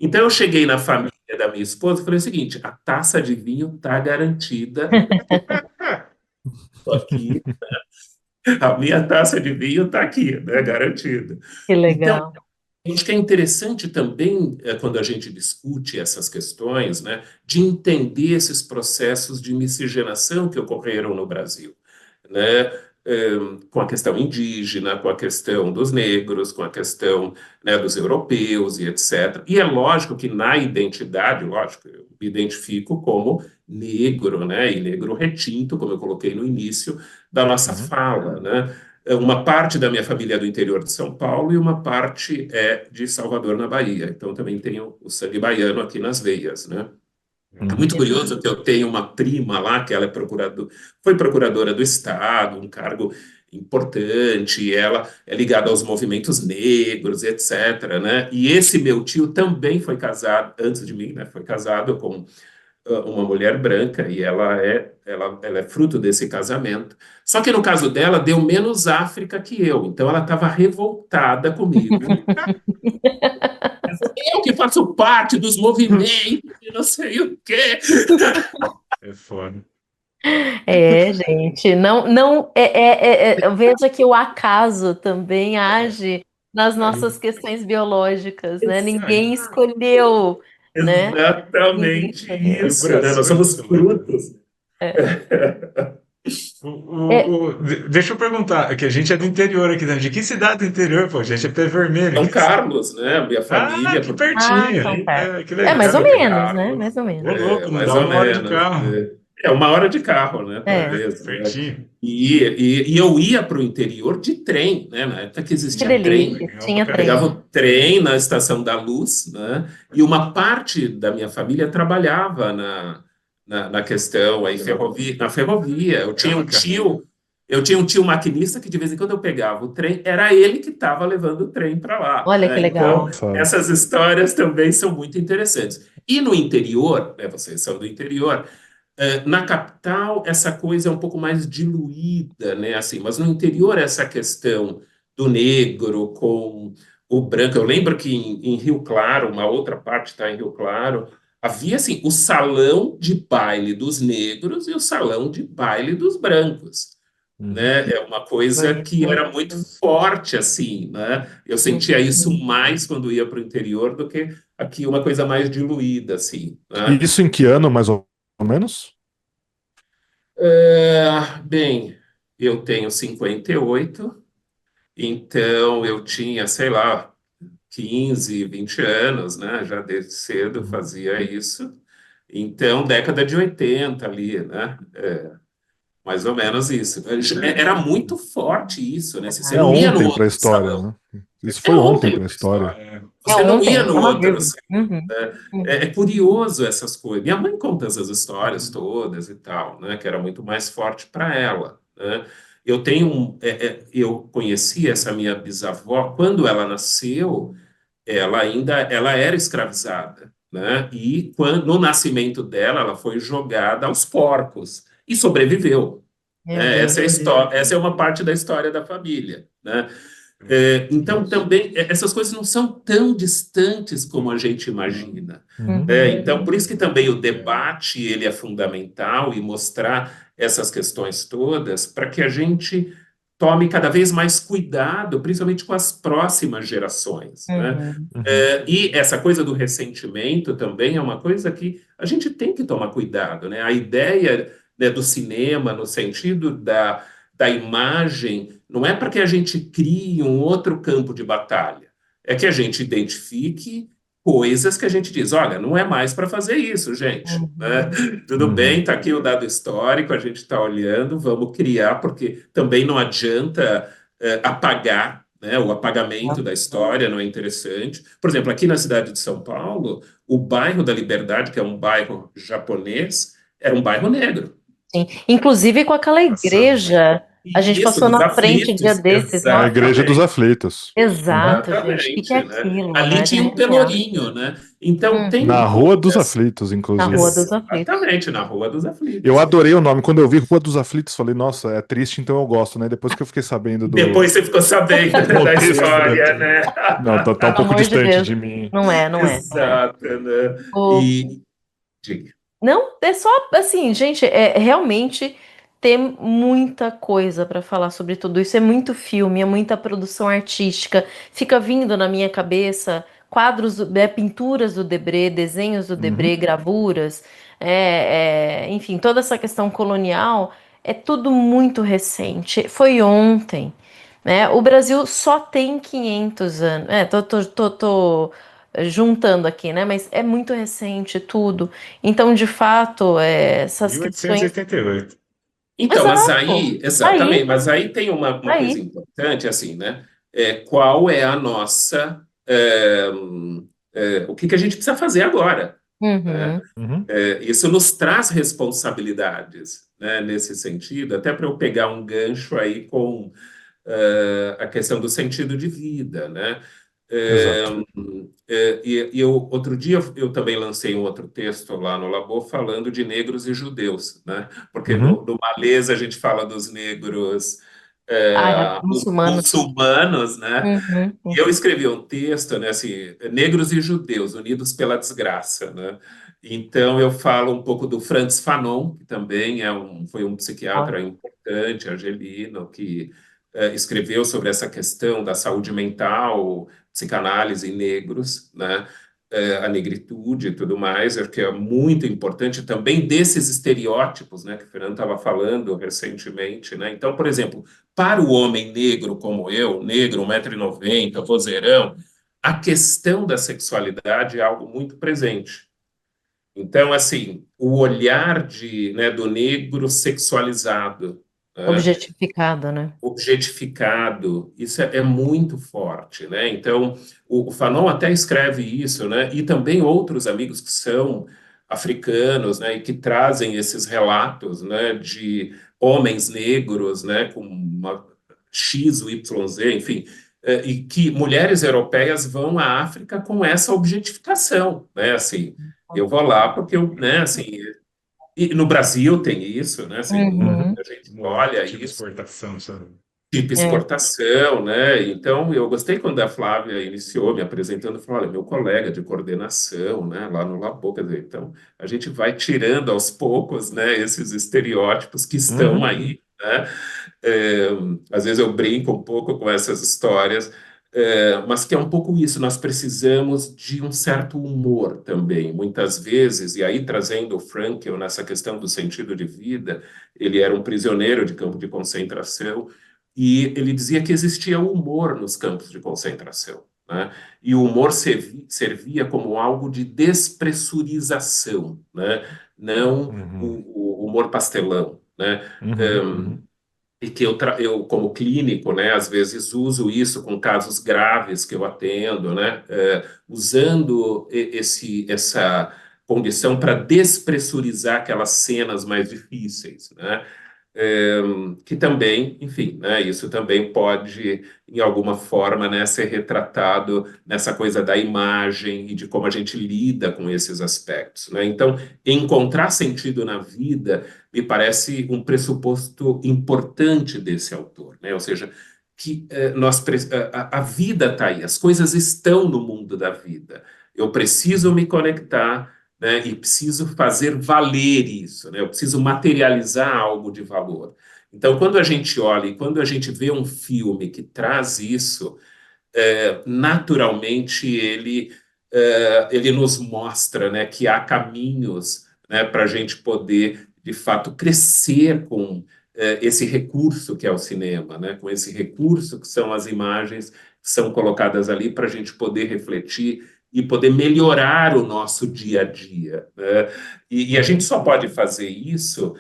Então eu cheguei na família da minha esposa e falei o seguinte: a taça de vinho está garantida, estou aqui, a minha taça de vinho está aqui, né, garantida. Que Então, legal. acho que é interessante também, quando a gente discute essas questões, né, de entender esses processos de miscigenação que ocorreram no Brasil, né, com a questão indígena, com a questão dos negros, com a questão, né, dos europeus e etc. E é lógico que na identidade, lógico, eu me identifico como negro, né, e negro retinto, como eu coloquei no início da nossa Uhum. fala, né? Uma parte da minha família é do interior de São Paulo e uma parte é de Salvador, na Bahia. Então também tenho o sangue baiano aqui nas veias, né? É Uhum. muito curioso que eu tenho uma prima lá, que ela foi procuradora do Estado, um cargo importante, e ela é ligada aos movimentos negros, etc., né? E esse meu tio também foi casado, antes de mim, né? Foi casado com uma mulher branca e ela é fruto desse casamento. Só que no caso dela, deu menos África que eu, então ela estava revoltada comigo. Eu que faço parte dos movimentos e não sei o quê. É foda. É, gente, veja que o acaso também age nas nossas questões biológicas, né? Ninguém escolheu, né? Ninguém Exatamente escolheu. E o isso, né? Nós Brasil é somos muito louco. frutos. É. É, Deixa eu perguntar, que a gente é do interior aqui, né? De que cidade do interior, pô? A gente é pé vermelho. São Carlos, né? Minha Ah, família, que por ah, pertinho. tão perto. É, que É mais ou legal. menos, né? Carlos, Mais ou Ô, menos. louco, não mais dá ou 1 hora de menos. carro. É 1 hora de carro, né? É, Talvez, né? Pertinho. E eu ia para o interior de trem, né? Na época que que existia trem. delícia. Legal pra Tinha Eu trem. pegava caramba. o trem na Estação da Luz, né? E uma parte da minha família trabalhava na questão aí, na ferrovia. Legal, cara. Eu tinha um tio maquinista que de vez em quando eu pegava o trem, era ele que estava levando o trem para lá, Olha que né? Então, legal. Nossa. essas histórias também são muito interessantes. E no interior, né, vocês são do interior, Na capital, essa coisa é um pouco mais diluída, né? Assim, mas no interior, essa questão do negro com o branco. Eu lembro que em Rio Claro, uma outra parte está em Rio Claro, havia assim, o salão de baile dos negros e o salão de baile dos brancos. Uhum. Né? É uma coisa que era muito forte, assim, né? Eu sentia isso Uhum. mais quando ia para o interior do que aqui, uma coisa mais diluída, assim, E né? isso em que ano, mais ou menos? Bem, eu tenho 58, então eu tinha, sei lá, 15, 20 anos, né? Já desde cedo Uhum. fazia isso. Então, década de 80 ali, né? Mais ou menos isso. Era muito forte isso, né? Você É não ia no ontem para a outro história, salão. né? Isso É foi ontem ontem para a para a história. história. É, É Você não ia ontem, no é uma outro vírgula. salão. Uhum. É curioso essas coisas. Minha mãe conta essas histórias todas e tal, né? Que era muito mais forte para ela, né? Eu conheci essa minha bisavó quando ela nasceu. Ela era escravizada, né? E quando no nascimento dela, ela foi jogada aos porcos e sobreviveu. Meu Né? Essa é a Deus. história, essa é uma parte da história da família, né? Então, também, essas coisas não são tão distantes como a gente imagina. Uhum. Né? Uhum. Então, por isso que também o debate ele é fundamental e mostrar essas questões todas para que a gente tome cada vez mais cuidado, principalmente com as próximas gerações, né? Uhum. Uhum. E essa coisa do ressentimento também é uma coisa que a gente tem que tomar cuidado, né? A ideia, né, do cinema, no sentido da imagem, não é para que a gente crie um outro campo de batalha, é que a gente identifique coisas que a gente diz, olha, não é mais para fazer isso, gente, né? Uhum. Tudo bem, Uhum. está aqui o dado histórico, a gente está olhando, vamos criar, porque também não adianta apagar, né? O apagamento da história não é interessante. Por exemplo, aqui na cidade de São Paulo, o bairro da Liberdade, que é um bairro japonês, era um bairro negro. Sim. Inclusive com aquela passado. igreja, a gente Isso, passou dos na frente dia aflitos, desses. A Nossa, Igreja dos exatamente. Aflitos. Uhum. exato, gente. O que é Exatamente, né? aquilo, Ali né? De tinha um arrepiar. pelourinho, né? Então tem Na Rua dos muitas. Aflitos, Na Rua inclusive. dos Aflitos. Exatamente, na Rua dos Eu Aflitos. adorei o nome. Quando eu vi Rua dos Aflitos, falei, nossa, é triste, então eu gosto, né? Depois que eu fiquei sabendo Depois você ficou sabendo, do né, da contexto, né? história, né? Não, tá um Pelo pouco amor de distante Deus. de mim. Não é, não é, não é. Exato, né? O, E diga. Não, é só assim, gente, é realmente ter muita coisa para falar sobre tudo isso. É muito filme, é muita produção artística. Fica vindo na minha cabeça quadros, pinturas do Debré, desenhos do Debré, Uhum. gravuras, enfim, toda essa questão colonial é tudo muito recente. Foi ontem, né? O Brasil só tem 500 anos. Tô juntando aqui, né? Mas é muito recente tudo. Então, de fato, essas questões. 1888. Então, mas Exato! aí, exatamente, Aí, mas aí tem uma coisa aí. importante, assim, né? Qual é a nossa. O que que a gente precisa fazer agora? Né? Uhum. Uhum. Isso nos traz responsabilidades, né, nesse sentido, até para eu pegar um gancho aí com a questão do sentido de vida, né? É, Exato. Outro dia eu também lancei um outro texto lá no Labor falando de negros e judeus, né? Porque Uhum. no Malês a gente fala dos negros Árabes, muçulmanos. muçulmanos, né? Uhum. E eu escrevi um texto, né, assim, negros e judeus unidos pela desgraça, né? Então eu falo um pouco do Frantz Fanon, que também foi um Ó. psiquiatra importante, argelino, que escreveu sobre essa questão da saúde mental, psicanálise em negros, né? A negritude e tudo mais, acho que é muito importante também desses estereótipos, né, que o Fernando estava falando recentemente, né? Então, por exemplo, para o homem negro como eu, negro, 1,90 m, vozeirão, a questão da sexualidade é algo muito presente. Então, assim, o olhar né, do negro sexualizado, né, Objetificado, né? objetificado, isso é muito forte, né? Então, o Fanon até escreve isso, né? E também outros amigos que são africanos, né? E que trazem esses relatos, né? De homens negros, né? Com uma X, Y, Z, enfim, e que mulheres europeias vão à África com essa objetificação, né? Assim, eu vou lá porque eu, né? Assim, E no Brasil tem isso, né? Sem dúvida, Uhum. a gente olha Tipo isso, exportação, sabe? tipo É. exportação, né? Então, eu gostei quando a Flávia iniciou me apresentando, falou, olha, meu colega de coordenação, né, lá no Labo, quer dizer, então, a gente vai tirando aos poucos, né, esses estereótipos que estão Uhum. aí, né? É, às vezes eu brinco um pouco com essas histórias, mas que é um pouco isso, nós precisamos de um certo humor também, muitas vezes, e aí trazendo o Frankl nessa questão do sentido de vida, ele era um prisioneiro de campo de concentração, e ele dizia que existia humor nos campos de concentração, né? E o humor servia como algo de despressurização, né? Não Uhum. o humor pastelão, né? Uhum. Uhum. E que eu, como clínico, né, às vezes uso isso com casos graves que eu atendo, né, usando essa condição para despressurizar aquelas cenas mais difíceis, né, é, que também, enfim, né, isso também pode, em alguma forma, né, ser retratado nessa coisa da imagem e de como a gente lida com esses aspectos, né? Então, encontrar sentido na vida me parece um pressuposto importante desse autor, né? Ou seja, que a vida está aí, as coisas estão no mundo da vida. Eu preciso me conectar, né, e preciso fazer valer isso, né? Eu preciso materializar algo de valor. Então, quando a gente olha e quando a gente vê um filme que traz isso, naturalmente ele nos mostra, né, que há caminhos, né, para a gente poder, de fato, crescer com esse recurso que é o cinema, né, com esse recurso que são as imagens que são colocadas ali para a gente poder refletir e poder melhorar o nosso dia a dia, né? E a gente só pode fazer isso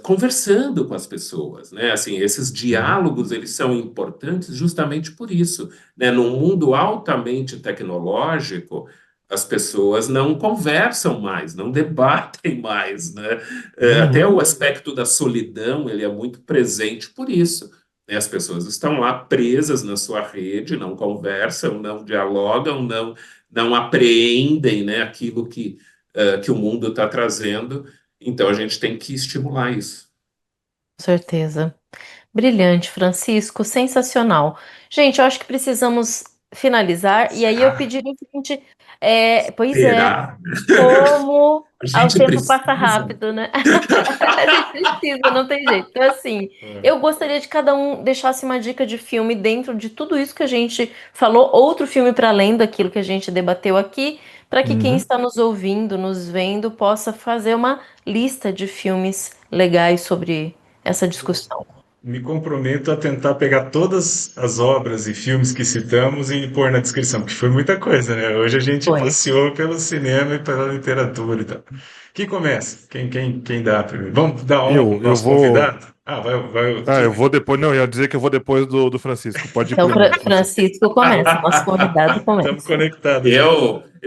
conversando com as pessoas, né? Assim, esses Uhum. diálogos eles são importantes justamente por isso, né? Num mundo altamente tecnológico, as pessoas não conversam mais, não debatem mais, né? Até o Uhum. aspecto da solidão, ele é muito presente por isso, né? As pessoas estão lá presas na sua rede, não conversam, não dialogam, não apreendem, né, aquilo que o mundo está trazendo, então a gente tem que estimular isso. Com certeza. Brilhante, Francisco, sensacional. Gente, eu acho que precisamos finalizar, e aí eu Será? pediria o seguinte, pois é, Será? como A o gente tempo passa precisa. rápido, né? A gente precisa, não tem jeito. Então, assim, É. eu gostaria de cada um deixasse uma dica de filme dentro de tudo isso que a gente falou, outro filme para além daquilo que a gente debateu aqui, para que quem Uhum. está nos ouvindo, nos vendo, possa fazer uma lista de filmes legais sobre essa discussão. Me comprometo a tentar pegar todas as obras e filmes que citamos e pôr na descrição, porque foi muita coisa, né? Hoje a gente Foi. passeou pelo cinema e pela literatura e tal. Quem começa? Quem dá primeiro? Vamos dar honra para o Eu nosso vou. convidado? Ah, vai o Ah, eu Júlio. vou depois. Não, eu ia dizer que eu vou depois do Francisco. Pode ir Então, primeiro, Francisco. Francisco começa, nosso convidado Estamos começa. conectados já.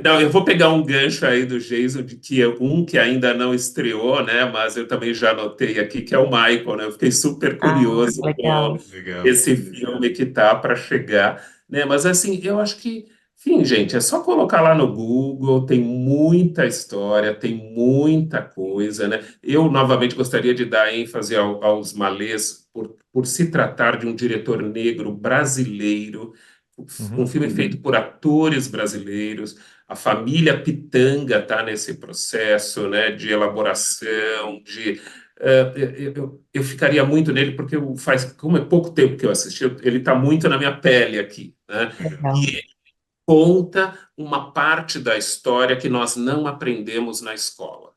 Não, eu vou pegar um gancho aí do Jason de que um que ainda não estreou, né? Mas eu também já anotei aqui que é o Michael, né? Eu fiquei super Ah, curioso com legal. Legal. esse filme que tá para chegar, né? Mas assim, eu acho que, enfim, gente, é só colocar lá no Google, tem muita história, tem muita coisa, né? Eu novamente gostaria de dar ênfase aos malês por se tratar de um diretor negro brasileiro, um Uhum. filme feito por atores brasileiros. A família Pitanga está nesse processo, né, de elaboração, eu ficaria muito nele porque como é pouco tempo que eu assisti, ele está muito na minha pele aqui, né? Legal. Legal. E ele conta uma parte da história que nós não aprendemos na escola.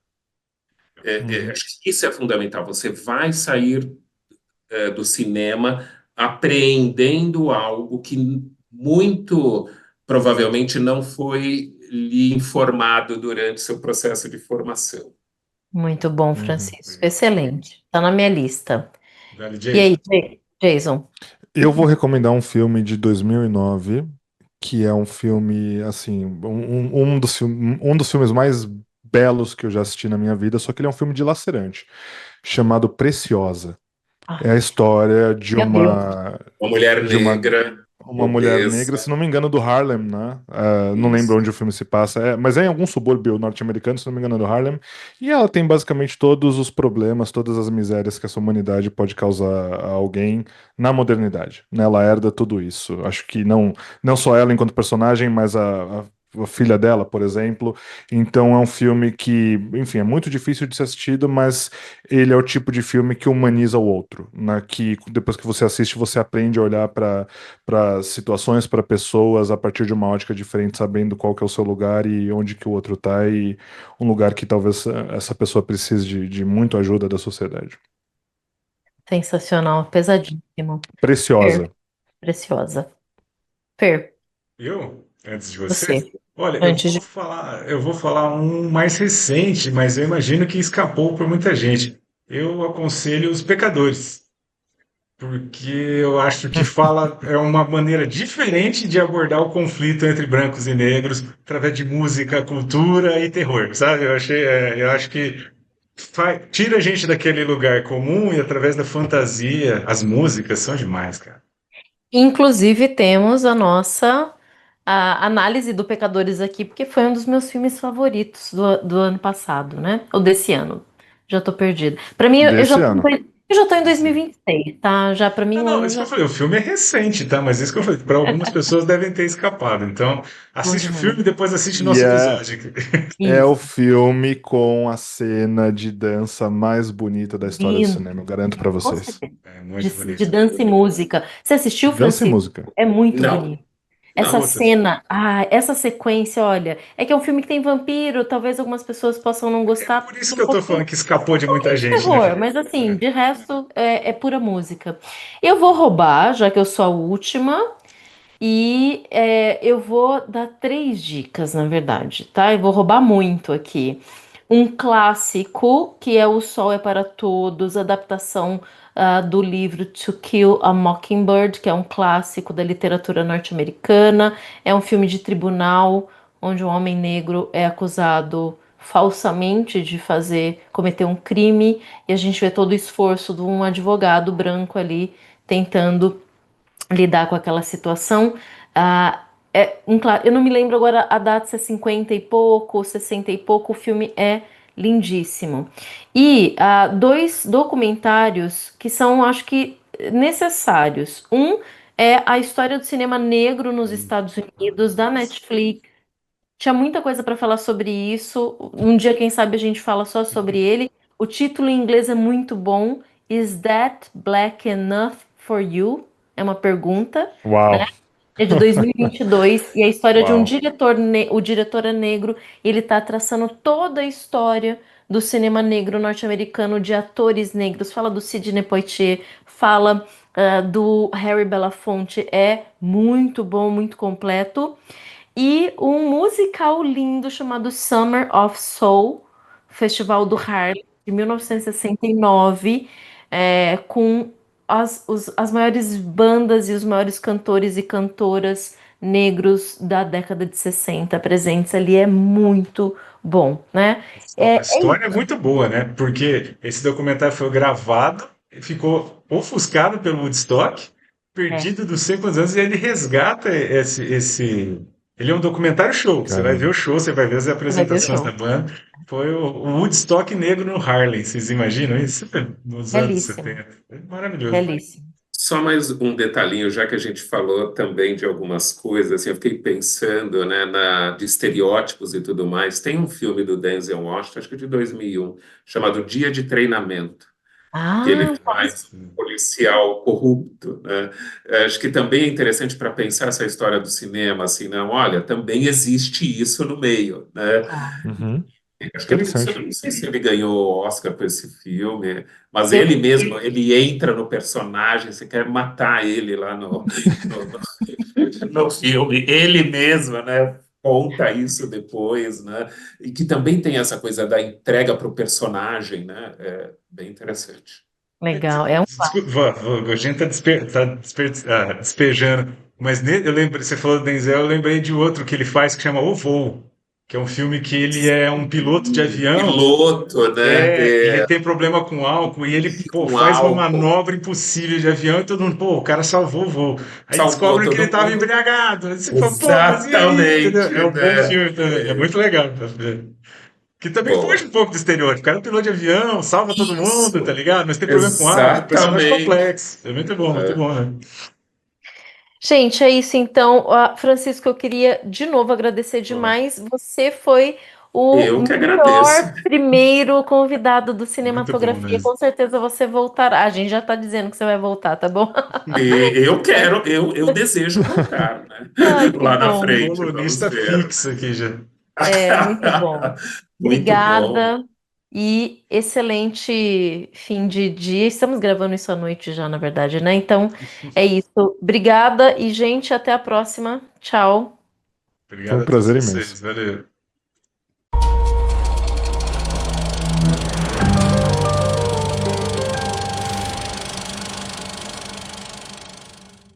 Uhum. Acho que isso é fundamental. Você vai sair do cinema apreendendo algo que muito provavelmente não foi lhe informado durante seu processo de formação. Muito bom, Uhum. Francisco. Legal. Excelente. Está na minha lista. Vale, E aí, Jason. Jason? Eu vou recomendar um filme de 2009, que é um filme, assim, um dos filmes mais belos que eu já assisti na minha vida, só que ele é um filme dilacerante, chamado Preciosa. É Ah, a história de meu Deus. uma Uma mulher de uma negra. Uma mulher obesa. negra, se não me engano, do Harlem, né? Não lembro Isso. onde o filme se passa, mas é em algum subúrbio norte-americano, se não me engano, é do Harlem. E ela tem basicamente todos os problemas, todas as misérias que essa humanidade pode causar a alguém na modernidade, né? Ela herda tudo isso. Acho que não só ela enquanto personagem, mas a filha dela, por exemplo. Então é um filme que, enfim, é muito difícil de ser assistido, mas ele é o tipo de filme que humaniza o outro, né? Que depois que você assiste, você aprende a olhar para situações, para pessoas a partir de uma ótica diferente, sabendo qual que é o seu lugar e onde que o outro tá e um lugar que talvez essa pessoa precise de muito ajuda da sociedade. Sensacional, pesadíssimo. Fer, Preciosa. preciosa. Fer, Eu, antes de você, você, olha, antes de. eu vou falar um mais recente, mas eu imagino que escapou por muita gente. Eu aconselho Os Pecadores, porque eu acho que fala é uma maneira diferente de abordar o conflito entre brancos e negros através de música, cultura e terror, sabe? Eu acho que tira a gente daquele lugar comum e através da fantasia, as músicas são demais, cara. Inclusive, temos a nossa análise do Pecadores aqui, porque foi um dos meus filmes favoritos do ano passado, né? Ou desse ano. Já tô perdida. Pra mim, Desse ano. eu já tô em Esse ano. 2026, tá? Já pra mim Não, o não, ano isso que já eu falei, o filme é recente, tá? Mas isso que eu falei, para algumas pessoas devem ter escapado. Então, bom assiste o demais. filme e depois assiste E nosso episódio. é o Isso. filme com a cena de dança mais bonita da história do Lindo. cinema, eu garanto pra Com vocês. certeza. É De, muito de bonito. dança e música. Você assistiu, Dança e Francisco? música. É muito Não, bonito. Essa não. cena, essa sequência, olha, é que é um filme que tem vampiro, talvez algumas pessoas possam não É gostar, por isso um que eu tô falando pouquinho, que escapou de um muita pouquinho de gente, né, terror, Fê? mas assim, É. de resto é pura música. Eu vou roubar, já que eu sou a última, e eu vou dar três dicas, na verdade, tá? Eu vou roubar muito aqui. Um clássico, que é O Sol é para Todos, adaptação do livro To Kill a Mockingbird, que é um clássico da literatura norte-americana. É um filme de tribunal, onde um homem negro é acusado falsamente de cometer um crime, e a gente vê todo o esforço de um advogado branco ali tentando lidar com aquela situação. Eu não me lembro agora a data, se é 50 e pouco, 60 e pouco, o filme é lindíssimo. E dois documentários que são, acho que, necessários. Um é a história do cinema negro nos Estados Unidos, da Netflix. Tinha muita coisa para falar sobre isso. Um dia, quem sabe, a gente fala só sobre ele. O título em inglês é muito bom. Is that black enough for you? É uma pergunta. Uau. É de 2022 e a história de um Uau. diretor, o diretor é negro, e ele está traçando toda a história do cinema negro norte-americano, de atores negros. Fala do Sidney Poitier, fala do Harry Belafonte. É muito bom, muito completo. E um musical lindo chamado Summer of Soul, Festival do Harlem, de 1969, com as maiores bandas e os maiores cantores e cantoras negros da década de 60 presentes ali. É muito bom, né? A É história é isso. muito boa, né? Porque esse documentário foi gravado, ficou ofuscado pelo Woodstock, É, perdido dos sei quantos anos, e ele resgata esse. Ele é um documentário show. Você vai ver Caramba. o show, você vai ver as você vai ver o apresentações da show. banda. Foi o Woodstock negro no Harlem. Vocês imaginam isso? Nos anos Belíssimo, 70. É maravilhoso. belíssimo. Só mais um detalhinho, já que a gente falou também de algumas coisas, assim, eu fiquei pensando, né, de estereótipos e tudo mais. Tem um filme do Denzel Washington, acho que de 2001, chamado Dia de Treinamento, que ele Ah, faz um policial corrupto, né? Acho que também é interessante para pensar essa história do cinema, assim, não, olha, também existe isso no meio, né? tá. Uhum. Acho que ele, Interessante. não sei se ele ganhou Oscar por esse filme, mas Eu, ele mesmo, ele entra no personagem, você quer matar ele lá no, no filme, ele mesmo, né? Conta isso depois, né? E que também tem essa coisa da entrega para o personagem, né? É bem interessante. legal, é um Desculpa, a gente despejando. Mas eu lembro, você falou do Denzel, eu lembrei de outro que ele faz que chama O Voo. que é um filme que ele é um piloto de avião. Piloto, né? E ele tem problema com álcool e ele, pô, Com faz uma álcool. manobra impossível de avião e todo mundo, pô, o cara salvou o voo. Aí Salvou descobrem que ele todo estava mundo. embriagado. Aí você fala, pô, mas e aí? Entendeu? Exatamente, É um bom né? filme também, é muito legal pra ver. Que também foge um Bom, pouco do estereótipo. O cara é um piloto de avião, salva todo mundo, tá isso. ligado? Mas tem problema com álcool, personagem Exatamente. complexo. É muito bom, né? Gente, é isso então. Francisco, eu queria de novo agradecer Pô, demais. Você foi o Eu que agradeço. melhor primeiro convidado do muito bom Cinematografia. mesmo. Com certeza você voltará. A gente já tá dizendo que você vai voltar, tá bom? Eu quero, eu desejo voltar, né? Ai, que Lá na bom. frente, vamos Colunista ver. fixo aqui já. É, muito bom. Muito bom. Obrigada e excelente fim de dia. Estamos gravando isso à noite já, na verdade, né? Então é isso. Obrigada e, gente, até a próxima. Tchau. Foi Obrigado um a todos prazer vocês. imenso. Valeu.